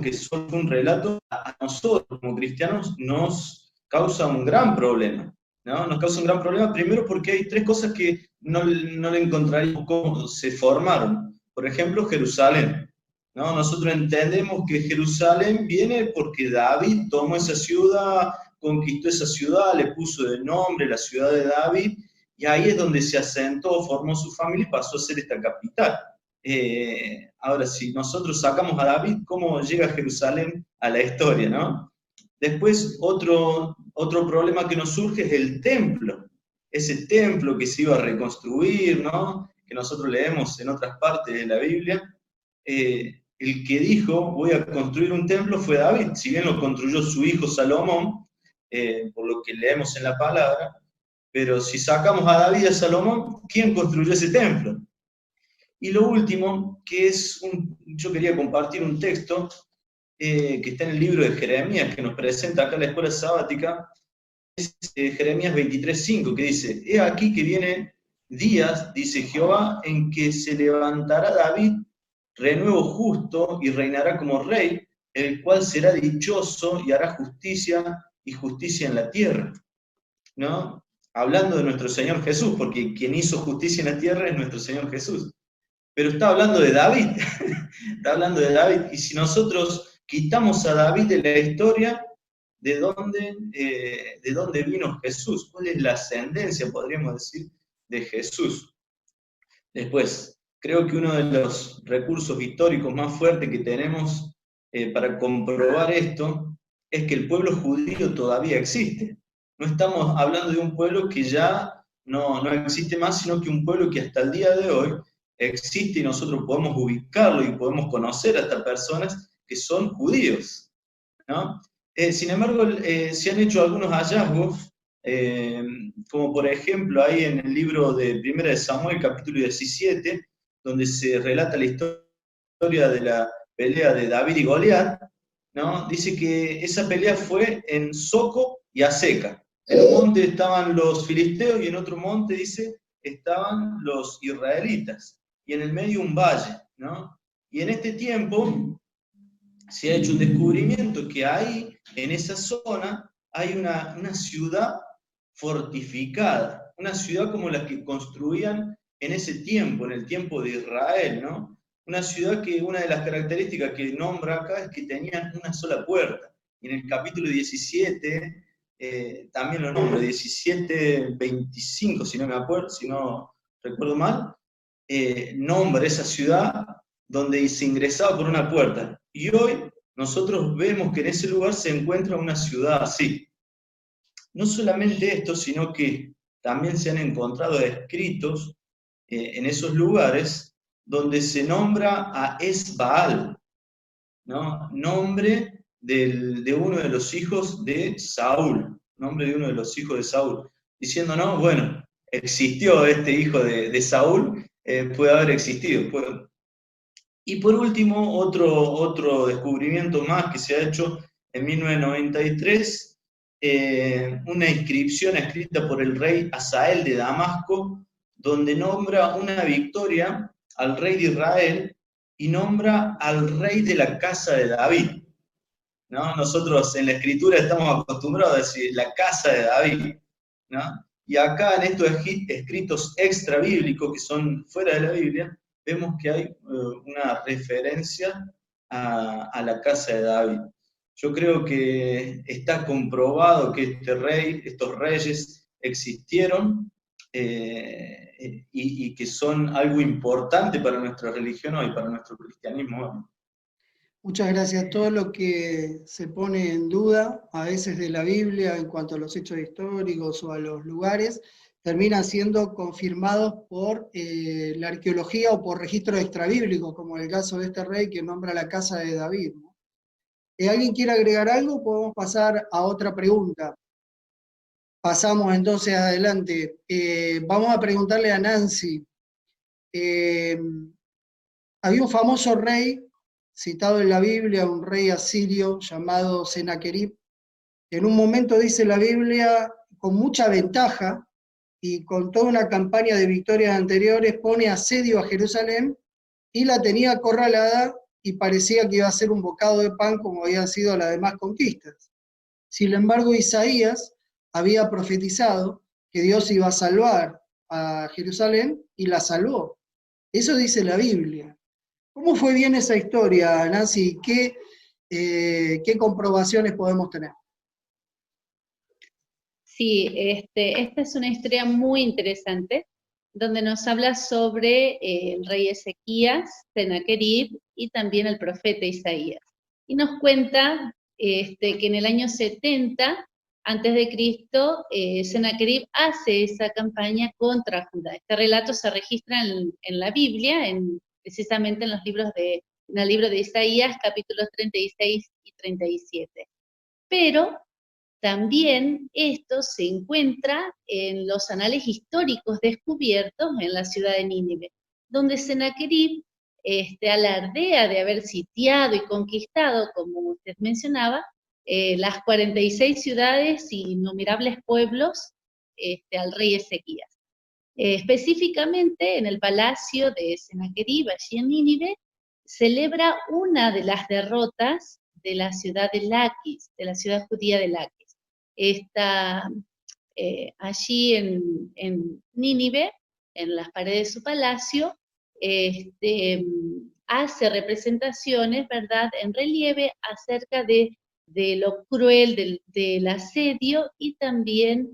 que solo fue un relato, a nosotros como cristianos nos causa un gran problema, ¿no? Nos causa un gran problema, primero porque hay tres cosas que no le encontraríamos cómo se formaron. Por ejemplo, Jerusalén, ¿no? Nosotros entendemos que Jerusalén viene porque David tomó esa ciudad, conquistó esa ciudad, le puso de nombre la ciudad de David, y ahí es donde se asentó, formó su familia y pasó a ser esta capital. Ahora, si nosotros sacamos a David, ¿cómo llega Jerusalén a la historia, no? Después, otro problema que nos surge es el templo. Ese templo que se iba a reconstruir, ¿no? Que nosotros leemos en otras partes de la Biblia. El que dijo, voy a construir un templo, fue David. Si bien lo construyó su hijo Salomón, por lo que leemos en la palabra, pero si sacamos a David y a Salomón, ¿quién construyó ese templo? Y lo último, que es yo quería compartir un texto que está en el libro de Jeremías, que nos presenta acá la escuela sabática, es Jeremías 23:5, que dice: he aquí que vienen días, dice Jehová, en que se levantará David, renuevo justo, y reinará como rey, el cual será dichoso y hará justicia y justicia en la tierra, ¿no? Hablando de nuestro Señor Jesús, porque quien hizo justicia en la tierra es nuestro Señor Jesús. Pero está hablando de David, está hablando de David, y si nosotros quitamos a David de la historia, ¿de dónde vino Jesús? ¿Cuál es la ascendencia, podríamos decir, de Jesús? Después, creo que uno de los recursos históricos más fuertes que tenemos para comprobar esto es que el pueblo judío todavía existe. No estamos hablando de un pueblo que ya no existe más, sino que un pueblo que hasta el día de hoy existe y nosotros podemos ubicarlo y podemos conocer hasta personas que son judíos, ¿no? Sin embargo, se han hecho algunos hallazgos, como por ejemplo ahí en el libro de 1 de Samuel, capítulo 17, donde se relata la historia de la pelea de David y Goliat, ¿no? Dice que esa pelea fue en Soco y Aseca. En un monte estaban los filisteos y en otro monte, dice, estaban los israelitas. Y en el medio un valle, ¿no? Y en este tiempo se ha hecho un descubrimiento que ahí, en esa zona, hay una ciudad fortificada, una ciudad como la que construían en ese tiempo, en el tiempo de Israel, ¿no? Una ciudad que una de las características que nombra acá es que tenían una sola puerta. Y en el capítulo 17 también lo nombra, 1725, si no me acuerdo, si no recuerdo mal, nombra esa ciudad donde se ingresaba por una puerta. Y hoy nosotros vemos que en ese lugar se encuentra una ciudad así. No solamente esto, sino que también se han encontrado escritos en esos lugares donde se nombra a Esbaal, ¿no? Nombre de uno de los hijos de Saúl, diciendo, no, bueno, existió este hijo de Saúl, puede haber existido. Y por último, otro descubrimiento más que se ha hecho en 1993, una inscripción escrita por el rey Hazael de Damasco, donde nombra una victoria al rey de Israel y nombra al rey de la casa de David, ¿no? Nosotros en la escritura estamos acostumbrados a decir la casa de David, ¿no? Y acá en estos escritos extra bíblicos que son fuera de la Biblia, vemos que hay una referencia a la casa de David. Yo creo que está comprobado que estos reyes existieron y que son algo importante para nuestra religión hoy, para nuestro cristianismo hoy. Muchas gracias. Todo lo que se pone en duda, a veces de la Biblia, en cuanto a los hechos históricos o a los lugares, terminan siendo confirmados por la arqueología o por registros extrabíblicos, como el caso de este rey que nombra la casa de David, ¿no? ¿Alguien quiere agregar algo? Podemos pasar a otra pregunta. Pasamos entonces adelante. Vamos a preguntarle a Nancy. Había un famoso rey citado en la Biblia, un rey asirio llamado Senaquerib, que en un momento, dice la Biblia, con mucha ventaja y con toda una campaña de victorias anteriores, pone asedio a Jerusalén y la tenía acorralada y parecía que iba a ser un bocado de pan como habían sido las demás conquistas. Sin embargo, Isaías había profetizado que Dios iba a salvar a Jerusalén y la salvó. Eso dice la Biblia. ¿Cómo fue bien esa historia, Nancy? ¿Qué comprobaciones podemos tener? Sí, esta es una historia muy interesante, donde nos habla sobre el rey Ezequías, Senaquerib, y también el profeta Isaías. Y nos cuenta que en el año 70 antes de Cristo, Senaquerib hace esa campaña contra Judá. Este relato se registra en la Biblia, precisamente en el libro de Isaías, capítulos 36 y 37. Pero también esto se encuentra en los anales históricos descubiertos en la ciudad de Nínive, donde Senaquerib alardea de haber sitiado y conquistado, como usted mencionaba, las 46 ciudades y innumerables pueblos al rey Ezequías. Específicamente en el palacio de Senaquerib, allí en Nínive, celebra una de las derrotas de la ciudad de Laquis, de la ciudad judía de Laquis. Está allí en Nínive, en las paredes de su palacio, hace representaciones, ¿verdad?, en relieve acerca de lo cruel del asedio y también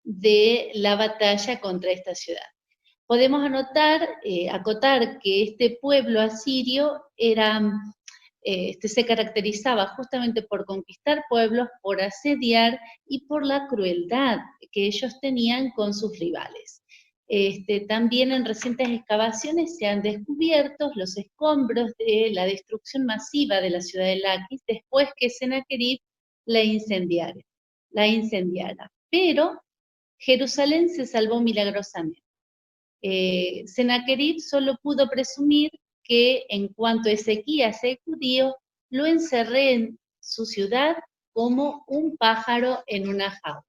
de la batalla contra esta ciudad. Podemos acotar que este pueblo asirio se caracterizaba justamente por conquistar pueblos, por asediar y por la crueldad que ellos tenían con sus rivales. También en recientes excavaciones se han descubierto los escombros de la destrucción masiva de la ciudad de Laquis después que Senaquerib la incendiara. Pero Jerusalén se salvó milagrosamente. Senaquerib solo pudo presumir que en cuanto Ezequías el judío, lo encerré en su ciudad como un pájaro en una jaula.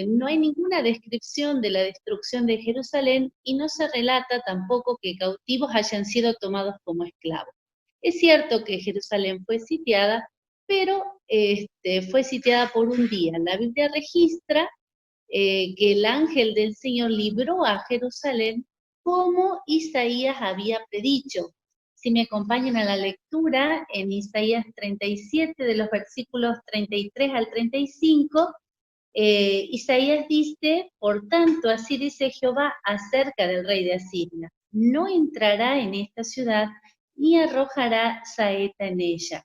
No hay ninguna descripción de la destrucción de Jerusalén y no se relata tampoco que cautivos hayan sido tomados como esclavos. Es cierto que Jerusalén fue sitiada, pero fue sitiada por un día. La Biblia registra que el ángel del Señor libró a Jerusalén como Isaías había predicho. Si me acompañan a la lectura, en Isaías 37, de los versículos 33 al 35, Isaías dice: por tanto, así dice Jehová acerca del rey de Asiria: no entrará en esta ciudad, ni arrojará saeta en ella.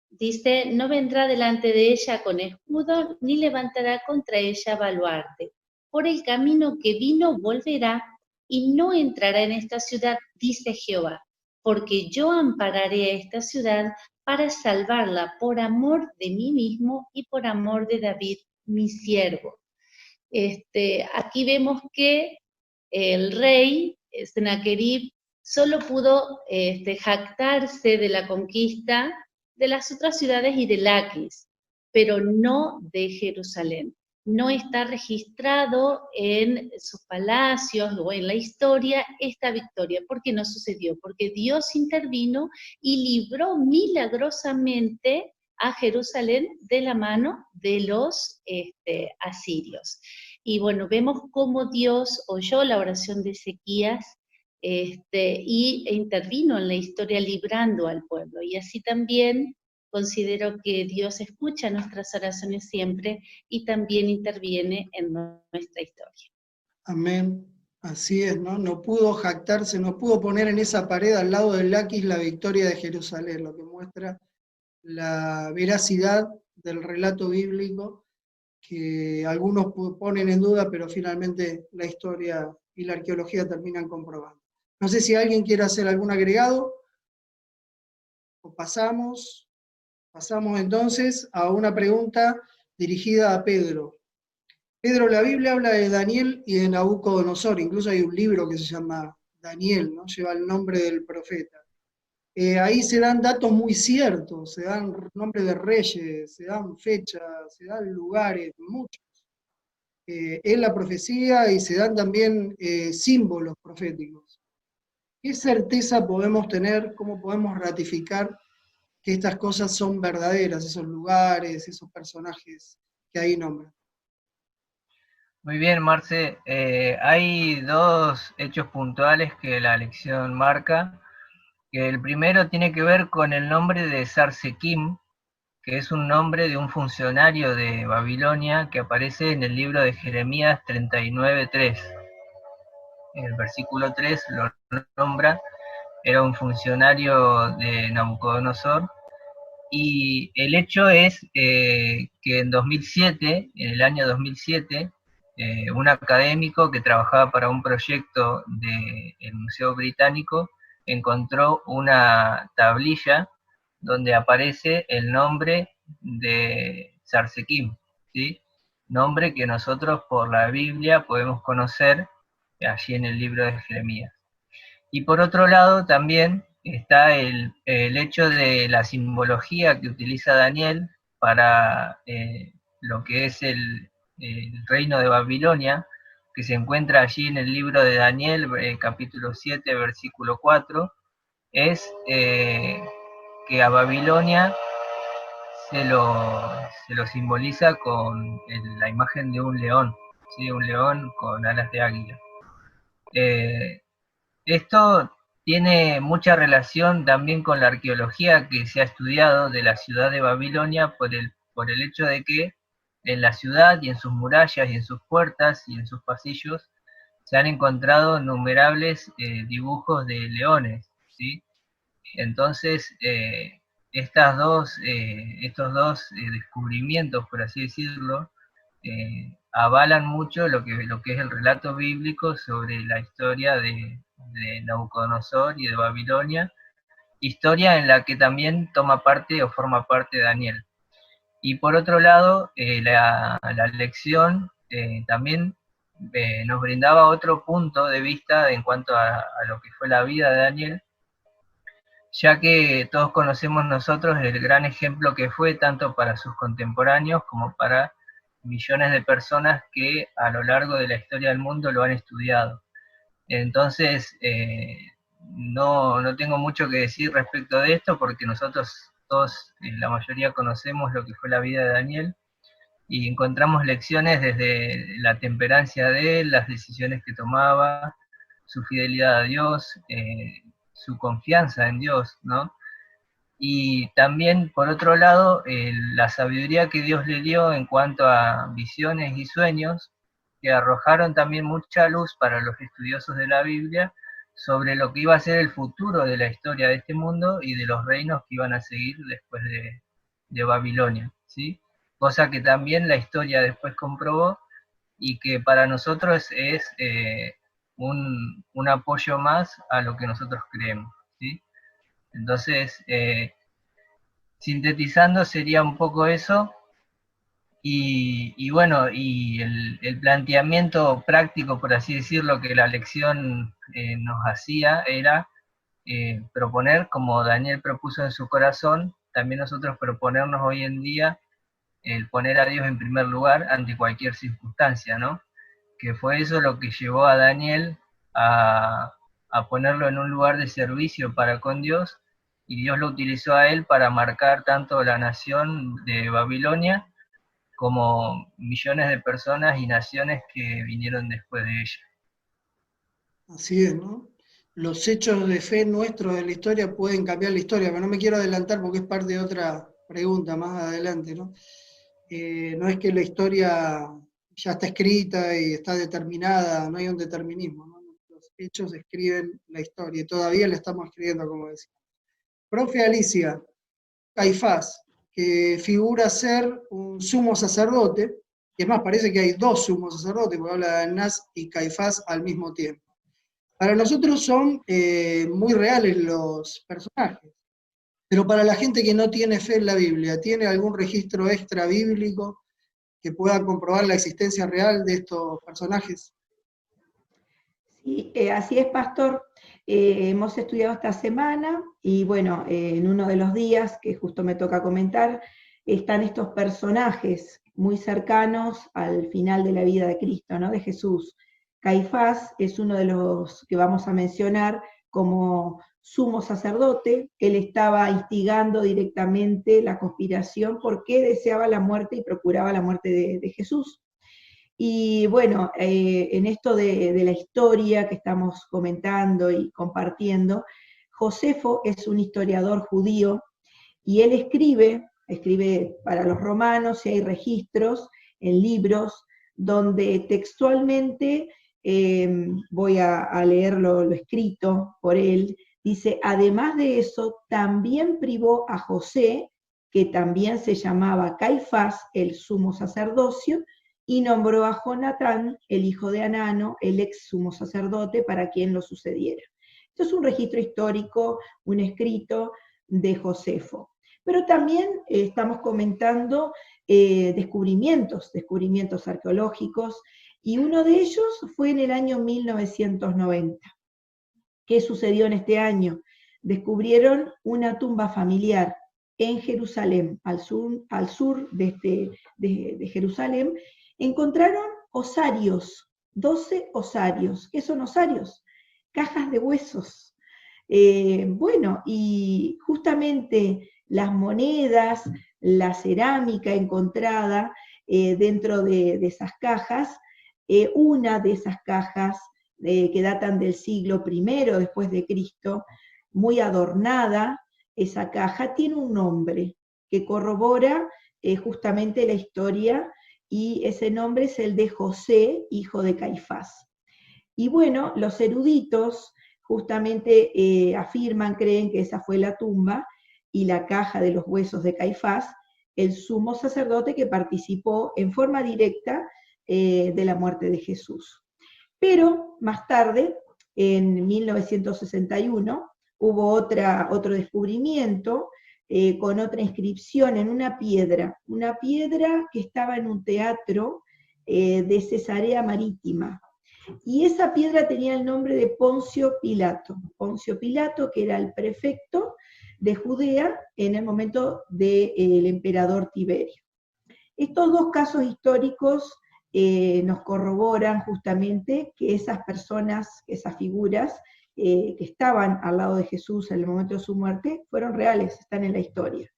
Dice: no vendrá delante de ella con escudo, ni levantará contra ella baluarte. Por el camino que vino volverá, y no entrará en esta ciudad, dice Jehová, porque yo ampararé a esta ciudad para salvarla por amor de mí mismo y por amor de David, mi siervo. Aquí vemos que el rey Sennacherib solo pudo jactarse de la conquista de las otras ciudades y de Laquis, pero no de Jerusalén. No está registrado en sus palacios o en la historia esta victoria. ¿Por qué no sucedió? Porque Dios intervino y libró milagrosamente a Jerusalén de la mano de los asirios. Y bueno, vemos cómo Dios oyó la oración de Ezequías y intervino en la historia librando al pueblo. Y así también considero que Dios escucha nuestras oraciones siempre y también interviene en nuestra historia. Amén. Así es, ¿no? No pudo jactarse, no pudo poner en esa pared al lado del Laquis la victoria de Jerusalén, lo que muestra la veracidad del relato bíblico que algunos ponen en duda, pero finalmente la historia y la arqueología terminan comprobando. No sé si alguien quiere hacer algún agregado, o pasamos entonces a una pregunta dirigida a Pedro. Pedro, la Biblia habla de Daniel y de Nabucodonosor, incluso hay un libro que se llama Daniel, ¿no? Lleva el nombre del profeta. Ahí se dan datos muy ciertos, se dan nombres de reyes, se dan fechas, se dan lugares, muchos. En la profecía y se dan también símbolos proféticos. ¿Qué certeza podemos tener, cómo podemos ratificar que estas cosas son verdaderas, esos lugares, esos personajes que ahí nombran? Muy bien, Marce. Hay dos hechos puntuales que la lección marca. Que el primero tiene que ver con el nombre de Sarsekim, que es un nombre de un funcionario de Babilonia que aparece en el libro de Jeremías 39:3. En el versículo 3 lo nombra, era un funcionario de Nabucodonosor. Y el hecho es que en el año 2007, un académico que trabajaba para un proyecto del Museo Británico encontró una tablilla donde aparece el nombre de Sarsekim, ¿sí? Nombre que nosotros por la Biblia podemos conocer allí en el libro de Jeremías. Y por otro lado también está el hecho de la simbología que utiliza Daniel para lo que es el reino de Babilonia, que se encuentra allí en el libro de Daniel, capítulo 7, versículo 4, es que a Babilonia se lo simboliza con la imagen de un león, ¿sí? Un león con alas de águila. Esto tiene mucha relación también con la arqueología que se ha estudiado de la ciudad de Babilonia por el hecho de que en la ciudad y en sus murallas y en sus puertas y en sus pasillos se han encontrado innumerables dibujos de leones, ¿sí? Entonces, estos dos descubrimientos, por así decirlo, avalan mucho lo que es el relato bíblico sobre la historia de Nabucodonosor y de Babilonia, historia en la que también toma parte o forma parte Daniel. Y por otro lado, la lección también nos brindaba otro punto de vista en cuanto a lo que fue la vida de Daniel, ya que todos conocemos nosotros el gran ejemplo que fue tanto para sus contemporáneos como para millones de personas que a lo largo de la historia del mundo lo han estudiado. Entonces, no tengo mucho que decir respecto de esto, porque nosotros todos, la mayoría, conocemos lo que fue la vida de Daniel, y encontramos lecciones desde la temperancia de él, las decisiones que tomaba, su fidelidad a Dios, su confianza en Dios, ¿no? Y también, por otro lado, la sabiduría que Dios le dio en cuanto a visiones y sueños, que arrojaron también mucha luz para los estudiosos de la Biblia sobre lo que iba a ser el futuro de la historia de este mundo y de los reinos que iban a seguir después de Babilonia, ¿sí? Cosa que también la historia después comprobó y que para nosotros es un apoyo más a lo que nosotros creemos, ¿sí? Entonces, sintetizando sería un poco eso, y bueno, y el planteamiento práctico, por así decirlo, que la lección nos hacía era proponer, como Daniel propuso en su corazón, también nosotros proponernos hoy en día el poner a Dios en primer lugar ante cualquier circunstancia, ¿no? Que fue eso lo que llevó a Daniel a ponerlo en un lugar de servicio para con Dios, y Dios lo utilizó a él para marcar tanto la nación de Babilonia como millones de personas y naciones que vinieron después de ella. Así es, ¿no? Los hechos de fe nuestros de la historia pueden cambiar la historia, pero no me quiero adelantar porque es parte de otra pregunta más adelante, ¿no? No es que la historia ya está escrita y está determinada, no hay un determinismo, ¿no? Los hechos escriben la historia y todavía la estamos escribiendo, como decía. Profe Alicia, Caifás, que figura ser un sumo sacerdote, y es más, parece que hay dos sumos sacerdotes, porque habla de Anás y Caifás al mismo tiempo. Para nosotros son muy reales los personajes, pero para la gente que no tiene fe en la Biblia, ¿tiene algún registro extra bíblico que pueda comprobar la existencia real de estos personajes? Sí, así es, Pastor. Hemos estudiado esta semana y bueno, en uno de los días que justo me toca comentar, están estos personajes muy cercanos al final de la vida de Cristo, ¿no? De Jesús. Caifás es uno de los que vamos a mencionar como sumo sacerdote. Él estaba instigando directamente la conspiración porque deseaba la muerte y procuraba la muerte de Jesús. Y bueno, en esto de la historia que estamos comentando y compartiendo, Josefo es un historiador judío y él escribe para los romanos, y hay registros en libros donde textualmente, voy a leer lo escrito por él, dice: además de eso, también privó a José, que también se llamaba Caifás, el sumo sacerdocio, y nombró a Jonatán, el hijo de Anano, el ex sumo sacerdote, para quien lo sucediera. Esto es un registro histórico, un escrito de Josefo. Pero también estamos comentando descubrimientos arqueológicos, y uno de ellos fue en el año 1990. ¿Qué sucedió en este año? Descubrieron una tumba familiar en Jerusalén, al sur de Jerusalén. Encontraron osarios, 12 osarios. ¿Qué son osarios? Cajas de huesos. Bueno, y justamente las monedas, la cerámica encontrada dentro de esas cajas, una de esas cajas que datan del siglo I después de Cristo, muy adornada, esa caja tiene un nombre que corrobora justamente la historia, y ese nombre es el de José, hijo de Caifás. Y bueno, los eruditos justamente creen que esa fue la tumba y la caja de los huesos de Caifás, el sumo sacerdote que participó en forma directa de la muerte de Jesús. Pero más tarde, en 1961, hubo otro descubrimiento con otra inscripción en una piedra que estaba en un teatro de Cesarea Marítima. Y esa piedra tenía el nombre de Poncio Pilato, que era el prefecto de Judea en el momento del emperador Tiberio. Estos dos casos históricos nos corroboran justamente que esas personas, esas figuras que estaban al lado de Jesús en el momento de su muerte, fueron reales, están en la historia.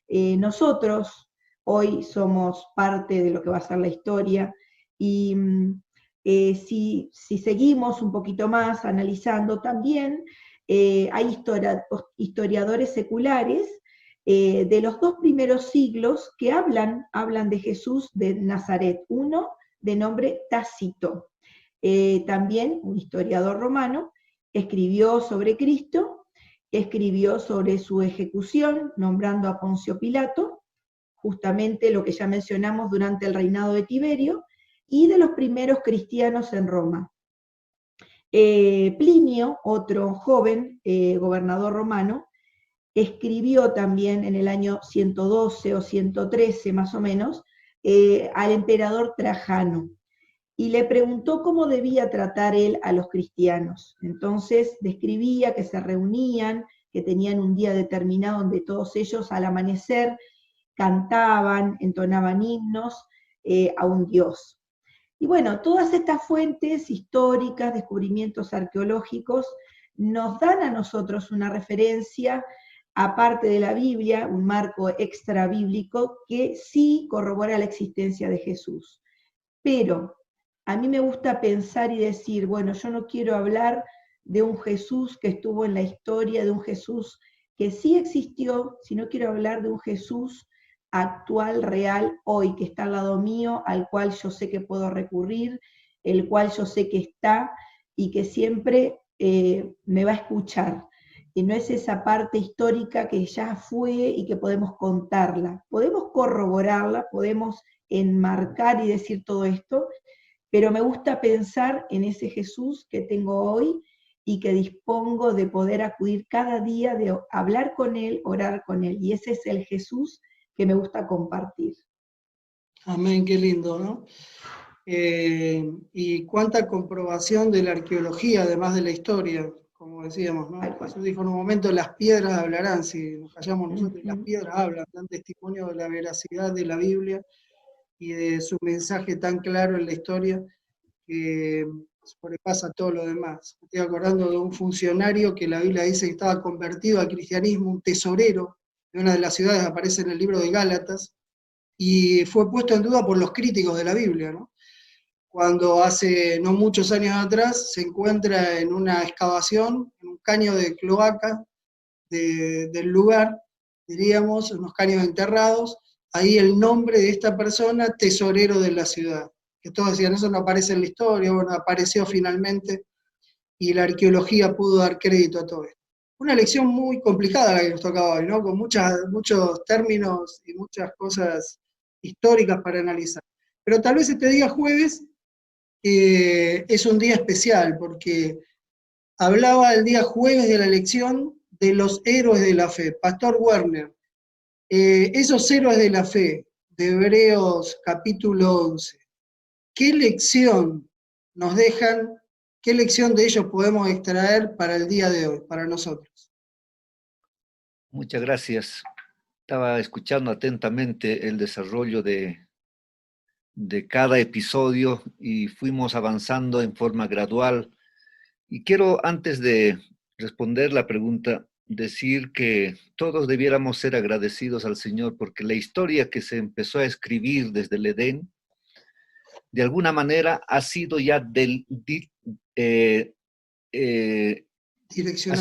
Nosotros hoy somos parte de lo que va a ser la historia, y Si seguimos un poquito más analizando también, hay historiadores seculares de los 2 primeros siglos que hablan de Jesús de Nazaret, uno de nombre Tácito. También un historiador romano escribió sobre Cristo, escribió sobre su ejecución, nombrando a Poncio Pilato, justamente lo que ya mencionamos durante el reinado de Tiberio, y de los primeros cristianos en Roma. Plinio, otro joven gobernador romano, escribió también en el año 112 o 113 más o menos al emperador Trajano y le preguntó cómo debía tratar él a los cristianos. Entonces describía que se reunían, que tenían un día determinado donde todos ellos al amanecer cantaban, entonaban himnos a un dios. Y bueno, todas estas fuentes históricas, descubrimientos arqueológicos, nos dan a nosotros una referencia, aparte de la Biblia, un marco extra bíblico que sí corrobora la existencia de Jesús. Pero a mí me gusta pensar y decir, bueno, yo no quiero hablar de un Jesús que estuvo en la historia, de un Jesús que sí existió, sino quiero hablar de un Jesús actual, real, hoy, que está al lado mío, al cual yo sé que puedo recurrir, el cual yo sé que está y que siempre me va a escuchar. Y no es esa parte histórica que ya fue y que podemos contarla. Podemos corroborarla, podemos enmarcar y decir todo esto, pero me gusta pensar en ese Jesús que tengo hoy y que dispongo de poder acudir cada día, de hablar con Él, orar con Él. Y ese es el Jesús que me gusta compartir. Amén, qué lindo, ¿no? Y cuánta comprobación de la arqueología, además de la historia, como decíamos, ¿no? Jesús dijo en un momento, las piedras hablarán, si nos callamos nosotros, las piedras hablan, dan testimonio de la veracidad de la Biblia y de su mensaje tan claro en la historia que sobrepasa todo lo demás. Me estoy acordando de un funcionario que la Biblia dice que estaba convertido al cristianismo, un tesorero de una de las ciudades, aparece en el libro de Gálatas, y fue puesto en duda por los críticos de la Biblia, ¿no? Cuando hace no muchos años atrás se encuentra en una excavación, en un caño de cloaca del lugar, diríamos, unos caños enterrados, ahí el nombre de esta persona, tesorero de la ciudad. Que todos decían, eso no aparece en la historia, bueno, apareció finalmente, y la arqueología pudo dar crédito a todo esto. Una lección muy complicada la que nos tocaba hoy, ¿no? Con muchos términos y muchas cosas históricas para analizar. Pero tal vez este día jueves es un día especial, porque hablaba el día jueves de la lección de los héroes de la fe. Pastor Werner, esos héroes de la fe, de Hebreos capítulo 11, ¿qué lección nos dejan? ¿Qué lección de ellos podemos extraer para el día de hoy, para nosotros? Muchas gracias. Estaba escuchando atentamente el desarrollo de cada episodio y fuimos avanzando en forma gradual. Y quiero, antes de responder la pregunta, decir que todos debiéramos ser agradecidos al Señor porque la historia que se empezó a escribir desde el Edén, de alguna manera ha sido ya ha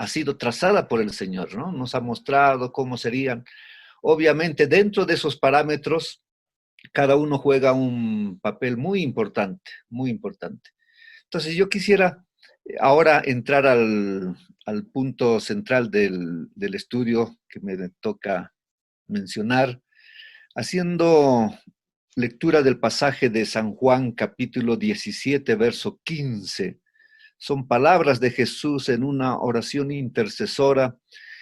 sido trazada por el Señor, ¿no? Nos ha mostrado cómo serían. Obviamente, dentro de esos parámetros, cada uno juega un papel muy importante, muy importante. Entonces, yo quisiera ahora entrar al punto central del estudio que me toca mencionar, haciendo lectura del pasaje de San Juan, capítulo 17, verso 15. Son palabras de Jesús en una oración intercesora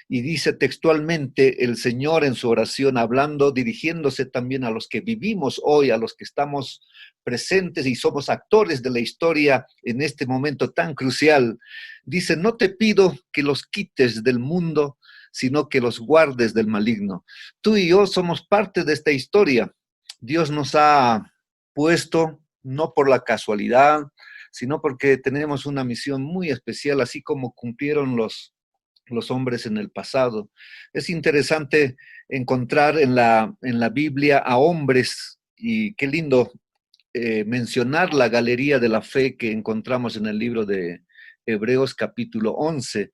y dice textualmente el Señor en su oración, hablando, dirigiéndose también a los que vivimos hoy, a los que estamos presentes y somos actores de la historia en este momento tan crucial. Dice, no te pido que los quites del mundo, sino que los guardes del maligno. Tú y yo somos parte de esta historia. Dios nos ha puesto, no por la casualidad, sino porque tenemos una misión muy especial, así como cumplieron los hombres en el pasado. Es interesante encontrar en la Biblia a hombres, y qué lindo mencionar la galería de la fe que encontramos en el libro de Hebreos capítulo 11.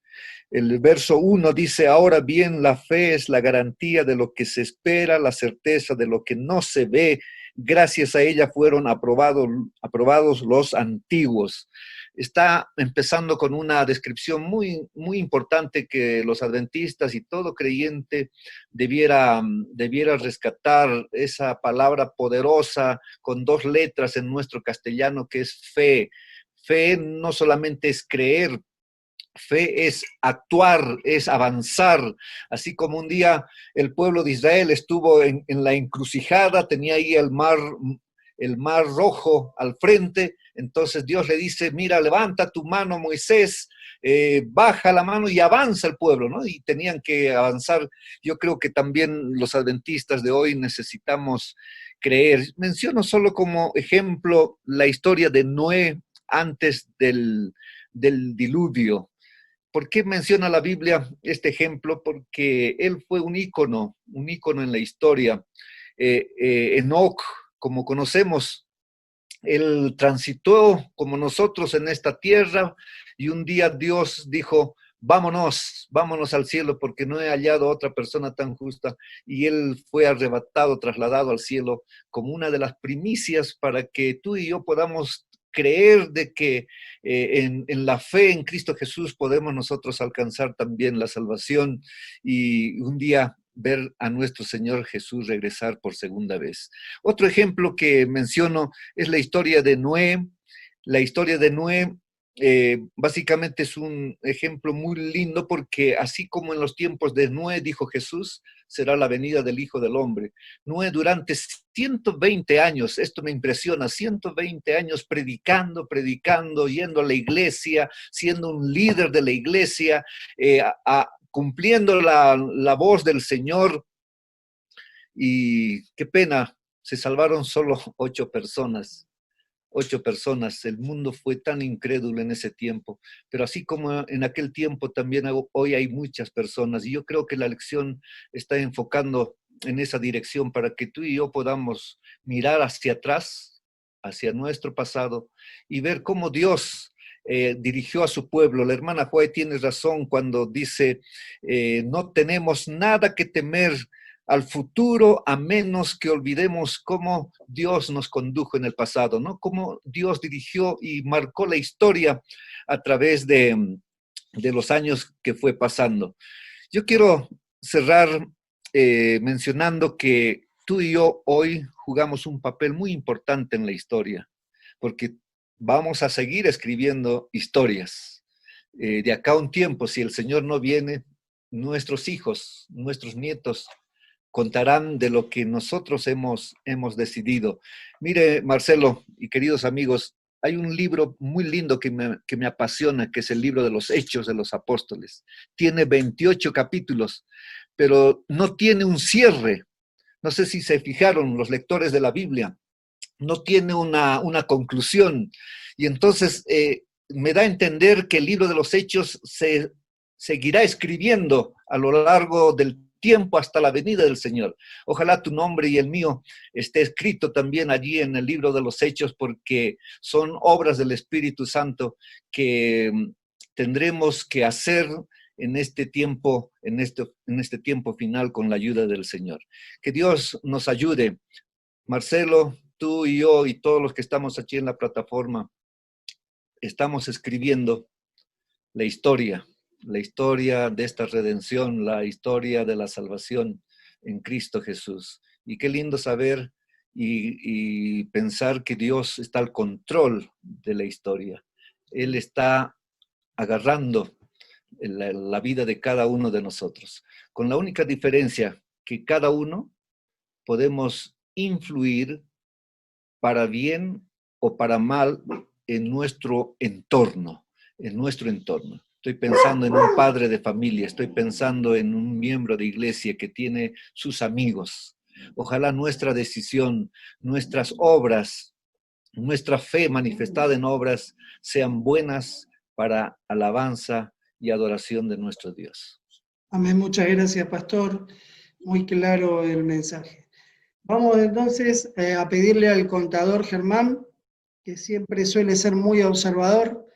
El verso 1 dice: ahora bien, la fe es la garantía de lo que se espera, la certeza de lo que no se ve. Gracias a ella fueron aprobados los antiguos. Está empezando con una descripción muy, muy importante que los adventistas y todo creyente debiera rescatar, esa palabra poderosa con 2 letras en nuestro castellano, que es fe. Fe no solamente es creer, fe es actuar, es avanzar. Así como un día el pueblo de Israel estuvo en la encrucijada, tenía ahí el mar Rojo al frente, entonces Dios le dice: mira, levanta tu mano, Moisés, baja la mano y avanza el pueblo, ¿no? Y tenían que avanzar. Yo creo que también los adventistas de hoy necesitamos creer. Menciono solo como ejemplo la historia de Noé antes del diluvio. ¿Por qué menciona la Biblia este ejemplo? Porque él fue un ícono en la historia. Enoc, como conocemos, él transitó como nosotros en esta tierra, y un día Dios dijo: vámonos al cielo, porque no he hallado otra persona tan justa. Y él fue arrebatado, trasladado al cielo, como una de las primicias para que tú y yo podamos creer de que en la fe en Cristo Jesús podemos nosotros alcanzar también la salvación y un día ver a nuestro Señor Jesús regresar por segunda vez. Otro ejemplo que menciono es la historia de Noé. La historia de Noé básicamente es un ejemplo muy lindo, porque así como en los tiempos de Noé, dijo Jesús, será la venida del Hijo del Hombre. Noé durante 120 años, esto me impresiona, 120 años predicando, yendo a la iglesia, siendo un líder de la iglesia, cumpliendo la voz del Señor. Y qué pena, se salvaron solo 8 personas. 8 personas. El mundo fue tan incrédulo en ese tiempo, pero así como en aquel tiempo, también hoy hay muchas personas, y yo creo que la lección está enfocando en esa dirección para que tú y yo podamos mirar hacia atrás, hacia nuestro pasado, y ver cómo Dios dirigió a su pueblo. La hermana Joy tiene razón cuando dice, no tenemos nada que temer al futuro, a menos que olvidemos cómo Dios nos condujo en el pasado, ¿no? Cómo Dios dirigió y marcó la historia a través de los años que fue pasando. Yo quiero cerrar mencionando que tú y yo hoy jugamos un papel muy importante en la historia, porque vamos a seguir escribiendo historias. De acá a un tiempo, si el Señor no viene, nuestros hijos, nuestros nietos, contarán de lo que nosotros hemos decidido. Mire, Marcelo y queridos amigos, hay un libro muy lindo que me apasiona, que es el libro de los Hechos de los Apóstoles. Tiene 28 capítulos, pero no tiene un cierre. No sé si se fijaron los lectores de la Biblia. No tiene una conclusión. Y entonces me da a entender que el libro de los Hechos se seguirá escribiendo a lo largo del tiempo hasta la venida del Señor. Ojalá tu nombre y el mío esté escrito también allí en el libro de los Hechos, porque son obras del Espíritu Santo que tendremos que hacer en este tiempo, en este tiempo final, con la ayuda del Señor. Que Dios nos ayude. Marcelo, tú y yo y todos los que estamos aquí en la plataforma, estamos escribiendo la historia de esta redención, la historia de la salvación en Cristo Jesús. Y qué lindo saber y pensar que Dios está al control de la historia. Él está agarrando la vida de cada uno de nosotros, con la única diferencia que cada uno podemos influir para bien o para mal en nuestro entorno, Estoy pensando en un padre de familia, estoy pensando en un miembro de iglesia que tiene sus amigos. Ojalá nuestra decisión, nuestras obras, nuestra fe manifestada en obras sean buenas para alabanza y adoración de nuestro Dios. Amén, muchas gracias, pastor. Muy claro el mensaje. Vamos entonces a pedirle al contador Germán, que siempre suele ser muy observador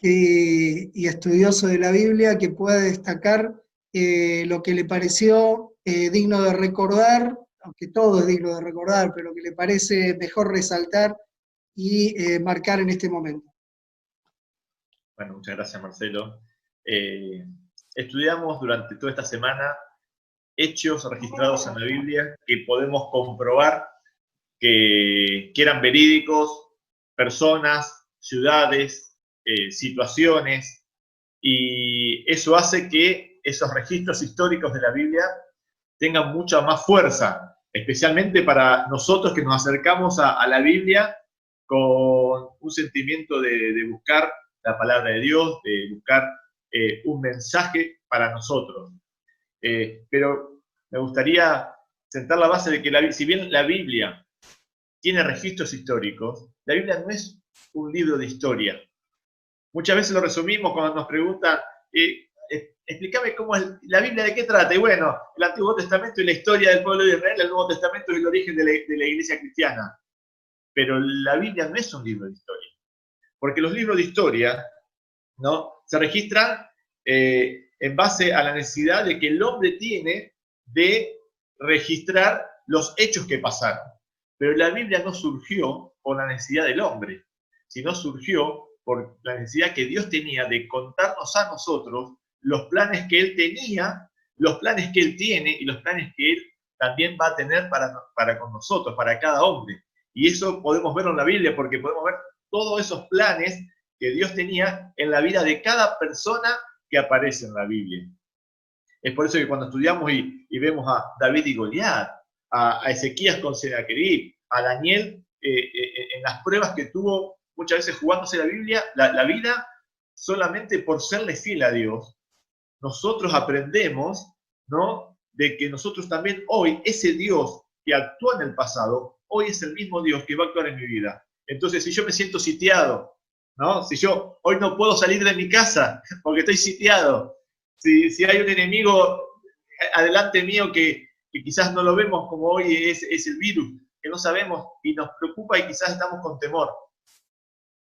y estudioso de la Biblia, que pueda destacar lo que le pareció digno de recordar, aunque todo es digno de recordar, pero que le parece mejor resaltar y marcar en este momento. Bueno, muchas gracias, Marcelo. Estudiamos durante toda esta semana hechos registrados en la Biblia que podemos comprobar que eran verídicos, personas, ciudades, situaciones, y eso hace que esos registros históricos de la Biblia tengan mucha más fuerza, especialmente para nosotros que nos acercamos a la Biblia con un sentimiento de buscar la palabra de Dios, de buscar un mensaje para nosotros. Pero me gustaría sentar la base de que si bien la Biblia tiene registros históricos, la Biblia no es un libro de historia. Muchas veces lo resumimos cuando nos preguntan, explícame cómo es la Biblia, de qué trata. Y bueno, el Antiguo Testamento es la historia del pueblo de Israel, el Nuevo Testamento es el origen de la iglesia cristiana. Pero la Biblia no es un libro de historia. Porque los libros de historia, ¿no?, se registran en base a la necesidad de que el hombre tiene de registrar los hechos que pasaron. Pero la Biblia no surgió por la necesidad del hombre, sino surgió por la necesidad que Dios tenía de contarnos a nosotros los planes que Él tenía, los planes que Él tiene y los planes que Él también va a tener para con nosotros, para cada hombre. Y eso podemos verlo en la Biblia, porque podemos ver todos esos planes que Dios tenía en la vida de cada persona que aparece en la Biblia. Es por eso que cuando estudiamos y vemos a David y Goliat, a Ezequías con Sennacherib, a Daniel en las pruebas que tuvo muchas veces jugándose la Biblia, la vida, solamente por serle fiel a Dios, nosotros aprendemos, ¿no?, de que nosotros también hoy, ese Dios que actuó en el pasado, hoy es el mismo Dios que va a actuar en mi vida. Entonces, si yo me siento sitiado, ¿no?, si yo hoy no puedo salir de mi casa porque estoy sitiado, si hay un enemigo adelante mío que quizás no lo vemos como hoy es el virus, que no sabemos y nos preocupa y quizás estamos con temor,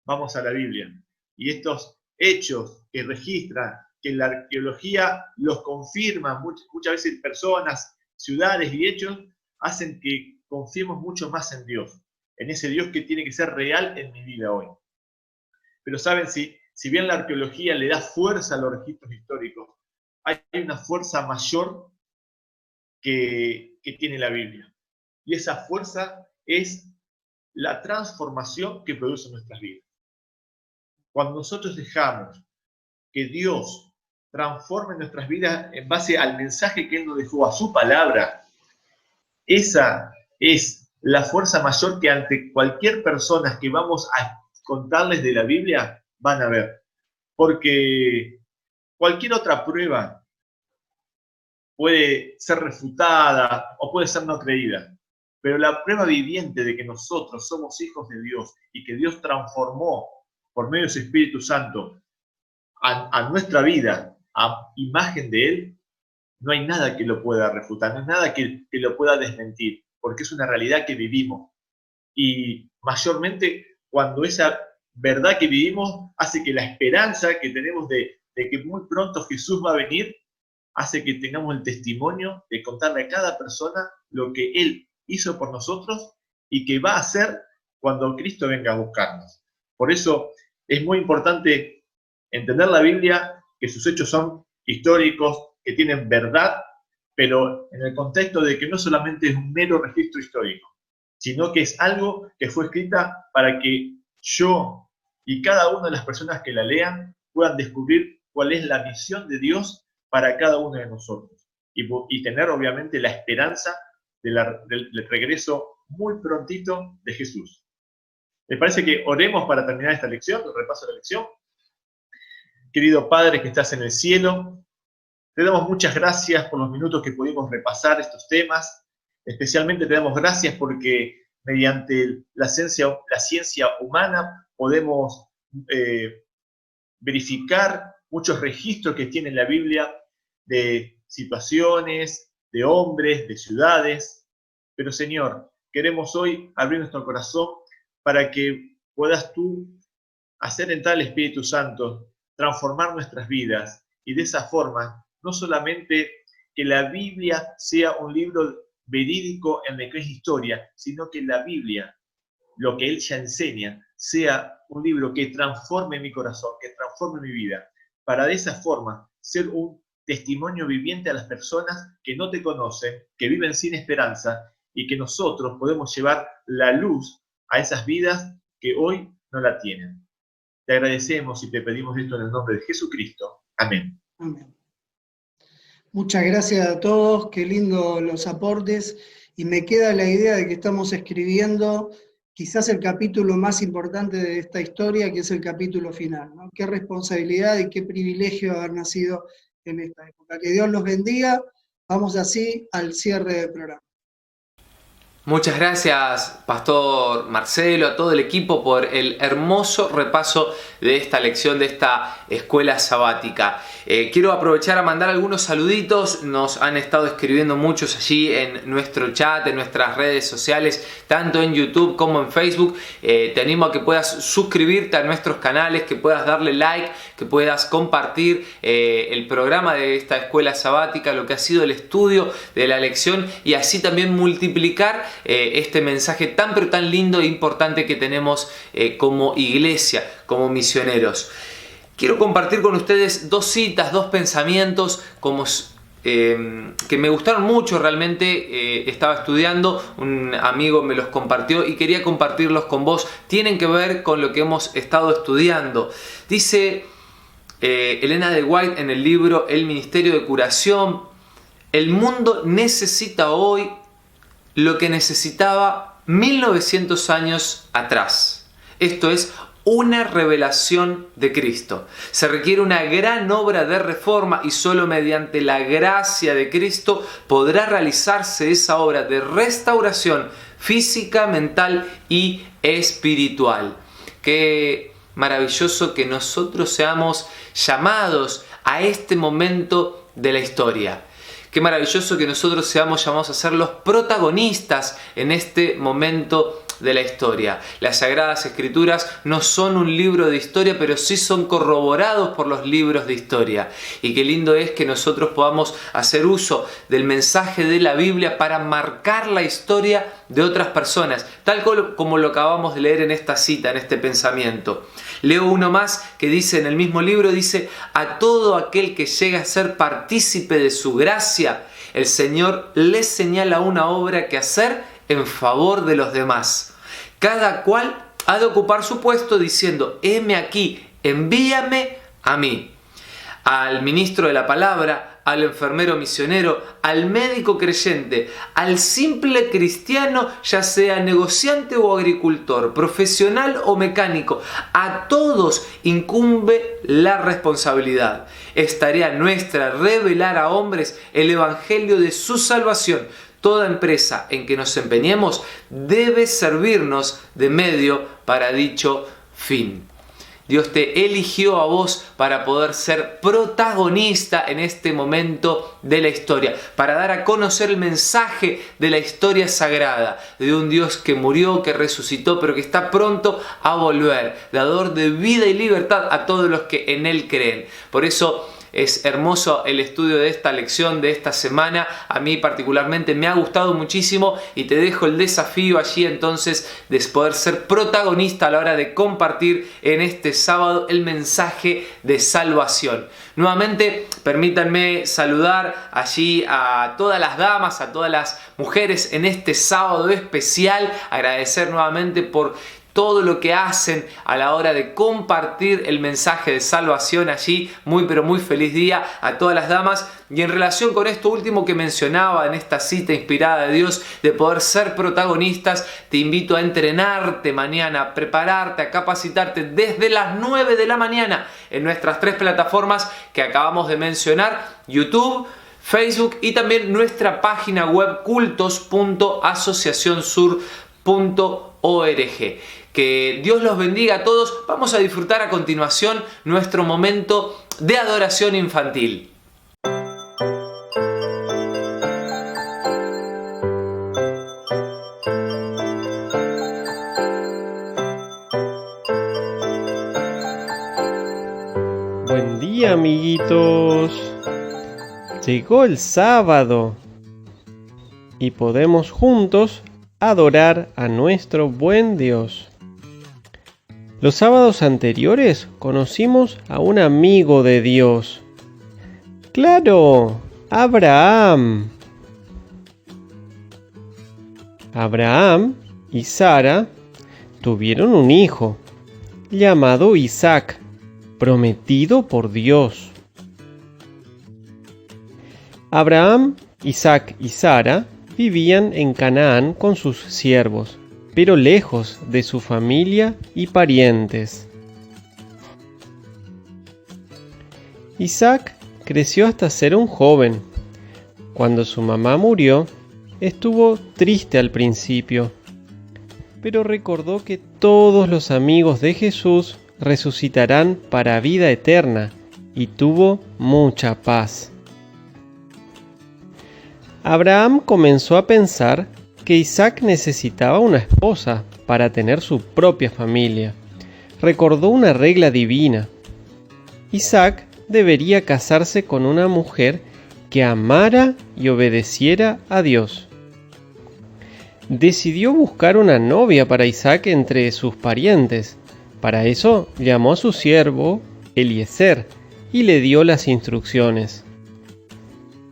vamos a la Biblia. Y estos hechos que registran, que la arqueología los confirma, muchas veces personas, ciudades y hechos, hacen que confiemos mucho más en Dios, en ese Dios que tiene que ser real en mi vida hoy. Pero saben, si bien la arqueología le da fuerza a los registros históricos, hay una fuerza mayor que tiene la Biblia. Y esa fuerza es la transformación que produce en nuestras vidas. Cuando nosotros dejamos que Dios transforme nuestras vidas en base al mensaje que Él nos dejó, a su palabra, esa es la fuerza mayor que ante cualquier persona que vamos a contarles de la Biblia van a ver. Porque cualquier otra prueba puede ser refutada o puede ser no creída. Pero la prueba viviente de que nosotros somos hijos de Dios y que Dios transformó por medio de su Espíritu Santo a nuestra vida, a imagen de Él, no hay nada que lo pueda refutar, no hay nada que lo pueda desmentir, porque es una realidad que vivimos. Y mayormente cuando esa verdad que vivimos hace que la esperanza que tenemos de que muy pronto Jesús va a venir, hace que tengamos el testimonio de contarle a cada persona lo que Él hizo por nosotros y que va a hacer cuando Cristo venga a buscarnos. Por eso es muy importante entender la Biblia, que sus hechos son históricos, que tienen verdad, pero en el contexto de que no solamente es un mero registro histórico, sino que es algo que fue escrita para que yo y cada una de las personas que la lean puedan descubrir cuál es la misión de Dios para cada uno de nosotros y tener obviamente la esperanza del regreso muy prontito de Jesús. ¿Les parece que oremos para terminar esta lección, el repaso de la lección? Querido Padre que estás en el cielo, te damos muchas gracias por los minutos que pudimos repasar estos temas. Especialmente te damos gracias porque mediante la ciencia humana podemos verificar muchos registros que tiene la Biblia de situaciones, de hombres, de ciudades. Pero Señor, queremos hoy abrir nuestro corazón para que puedas tú hacer entrar el Espíritu Santo, transformar nuestras vidas y de esa forma, no solamente que la Biblia sea un libro verídico en el que es historia, sino que la Biblia, lo que Él ya enseña, sea un libro que transforme mi corazón, que transforme mi vida, para de esa forma ser un testimonio viviente a las personas que no te conocen, que viven sin esperanza, y que nosotros podemos llevar la luz a esas vidas que hoy no la tienen. Te agradecemos y te pedimos esto en el nombre de Jesucristo. Amén. Amén. Muchas gracias a todos, qué lindo los aportes, y me queda la idea de que estamos escribiendo quizás el capítulo más importante de esta historia, que es el capítulo final, ¿no? Qué responsabilidad y qué privilegio haber nacido en esta época. Que Dios los bendiga. Vamos así al cierre del programa. Muchas gracias, Pastor Marcelo, a todo el equipo por el hermoso repaso de esta lección, de esta escuela sabática. Quiero aprovechar a mandar algunos saluditos. Nos han estado escribiendo muchos allí en nuestro chat, en nuestras redes sociales, tanto en YouTube como en Facebook. Te animo a que puedas suscribirte a nuestros canales, que puedas darle like, que puedas compartir el programa de esta escuela sabática, lo que ha sido el estudio de la lección, y así también multiplicar este mensaje tan pero tan lindo e importante que tenemos como iglesia, como misioneros. Quiero compartir con ustedes dos citas, dos pensamientos que me gustaron mucho realmente. Estaba estudiando, un amigo me los compartió y quería compartirlos con vos. Tienen que ver con lo que hemos estado estudiando. Dice Elena de White en el libro El Ministerio de Curación: el mundo necesita hoy lo que necesitaba 1900 años atrás. Esto es una revelación de Cristo. Se requiere una gran obra de reforma y solo mediante la gracia de Cristo podrá realizarse esa obra de restauración física, mental y espiritual. Qué maravilloso que nosotros seamos llamados a este momento de la historia. Qué maravilloso que nosotros seamos llamados a ser los protagonistas en este momento de la historia. Las Sagradas Escrituras no son un libro de historia, pero sí son corroborados por los libros de historia. Y qué lindo es que nosotros podamos hacer uso del mensaje de la Biblia para marcar la historia de otras personas, tal como lo acabamos de leer en esta cita, en este pensamiento. Leo uno más que dice en el mismo libro, dice: a todo aquel que llega a ser partícipe de su gracia, el Señor le señala una obra que hacer en favor de los demás. Cada cual ha de ocupar su puesto diciendo: heme aquí, envíame a mí. Al ministro de la palabra, al enfermero misionero, al médico creyente, al simple cristiano, ya sea negociante o agricultor, profesional o mecánico, a todos incumbe la responsabilidad. Es tarea nuestra revelar a hombres el evangelio de su salvación. Toda empresa en que nos empeñemos debe servirnos de medio para dicho fin. Dios te eligió a vos para poder ser protagonista en este momento de la historia, para dar a conocer el mensaje de la historia sagrada, de un Dios que murió, que resucitó, pero que está pronto a volver, dador de vida y libertad a todos los que en Él creen. Por eso es hermoso el estudio de esta lección, de esta semana. A mí particularmente me ha gustado muchísimo y te dejo el desafío allí entonces de poder ser protagonista a la hora de compartir en este sábado el mensaje de salvación. Nuevamente, permítanme saludar allí a todas las damas, a todas las mujeres en este sábado especial. Agradecer nuevamente por todo lo que hacen a la hora de compartir el mensaje de salvación allí. Muy pero muy feliz día a todas las damas. Y en relación con esto último que mencionaba en esta cita inspirada de Dios, de poder ser protagonistas, te invito a entrenarte mañana, a prepararte, a capacitarte desde las 9 de la mañana en nuestras 3 plataformas que acabamos de mencionar: YouTube, Facebook y también nuestra página web cultos.asociacionsur.org. Que Dios los bendiga a todos. Vamos a disfrutar a continuación nuestro momento de adoración infantil. Sí, amiguitos, llegó el sábado y podemos juntos adorar a nuestro buen Dios. Los sábados anteriores conocimos a un amigo de Dios. ¡Claro! Abraham. Abraham y Sara tuvieron un hijo llamado Isaac, prometido por Dios. Abraham, Isaac y Sara vivían en Canaán con sus siervos, pero lejos de su familia y parientes. Isaac creció hasta ser un joven. Cuando su mamá murió, estuvo triste al principio, pero recordó que todos los amigos de Jesús resucitarán para vida eterna y tuvo mucha paz. Abraham comenzó a pensar que Isaac necesitaba una esposa para tener su propia familia. Recordó una regla divina. Isaac debería casarse con una mujer que amara y obedeciera a Dios. Decidió buscar una novia para Isaac entre sus parientes. Para eso llamó a su siervo Eliezer y le dio las instrucciones.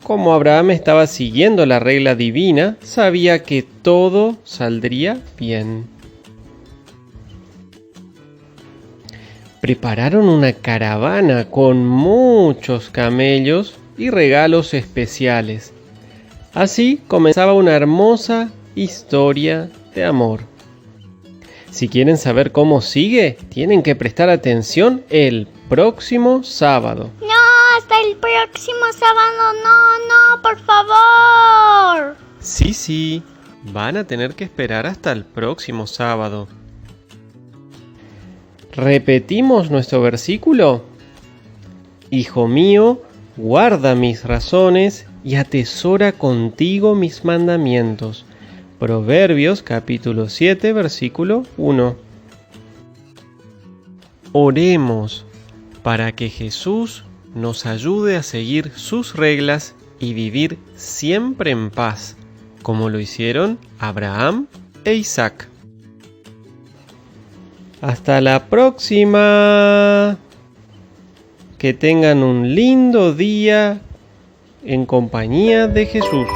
Como Abraham estaba siguiendo la regla divina, sabía que todo saldría bien. Prepararon una caravana con muchos camellos y regalos especiales. Así comenzaba una hermosa historia de amor. Si quieren saber cómo sigue, tienen que prestar atención el próximo sábado. No, hasta el próximo sábado, no, por favor. Sí, van a tener que esperar hasta el próximo sábado. ¿Repetimos nuestro versículo? Hijo mío, guarda mis razones y atesora contigo mis mandamientos. Proverbios capítulo 7, versículo 1. Oremos para que Jesús nos ayude a seguir sus reglas y vivir siempre en paz, como lo hicieron Abraham e Isaac. Hasta la próxima. Que tengan un lindo día en compañía de Jesús.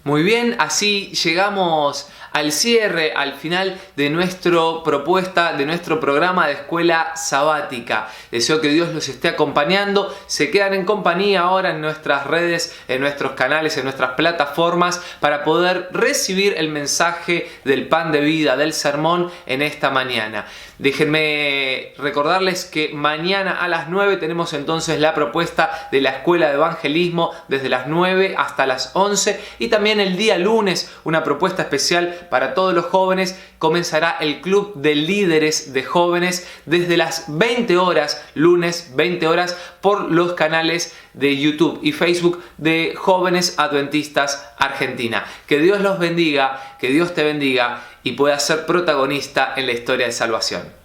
Muy bien, así llegamos al cierre, al final de nuestra propuesta, de nuestro programa de escuela sabática. Deseo que Dios los esté acompañando. Se quedan en compañía ahora en nuestras redes, en nuestros canales, en nuestras plataformas para poder recibir el mensaje del pan de vida, del sermón en esta mañana. Déjenme recordarles que mañana a las 9 tenemos entonces la propuesta de la Escuela de Evangelismo desde las 9 hasta las 11 y también el día lunes una propuesta especial para todos los jóvenes. Comenzará el Club de Líderes de Jóvenes desde las 20 horas, lunes 20 horas, por los canales de YouTube y Facebook de Jóvenes Adventistas Argentina. Que Dios los bendiga, que Dios te bendiga y puedas ser protagonista en la historia de salvación.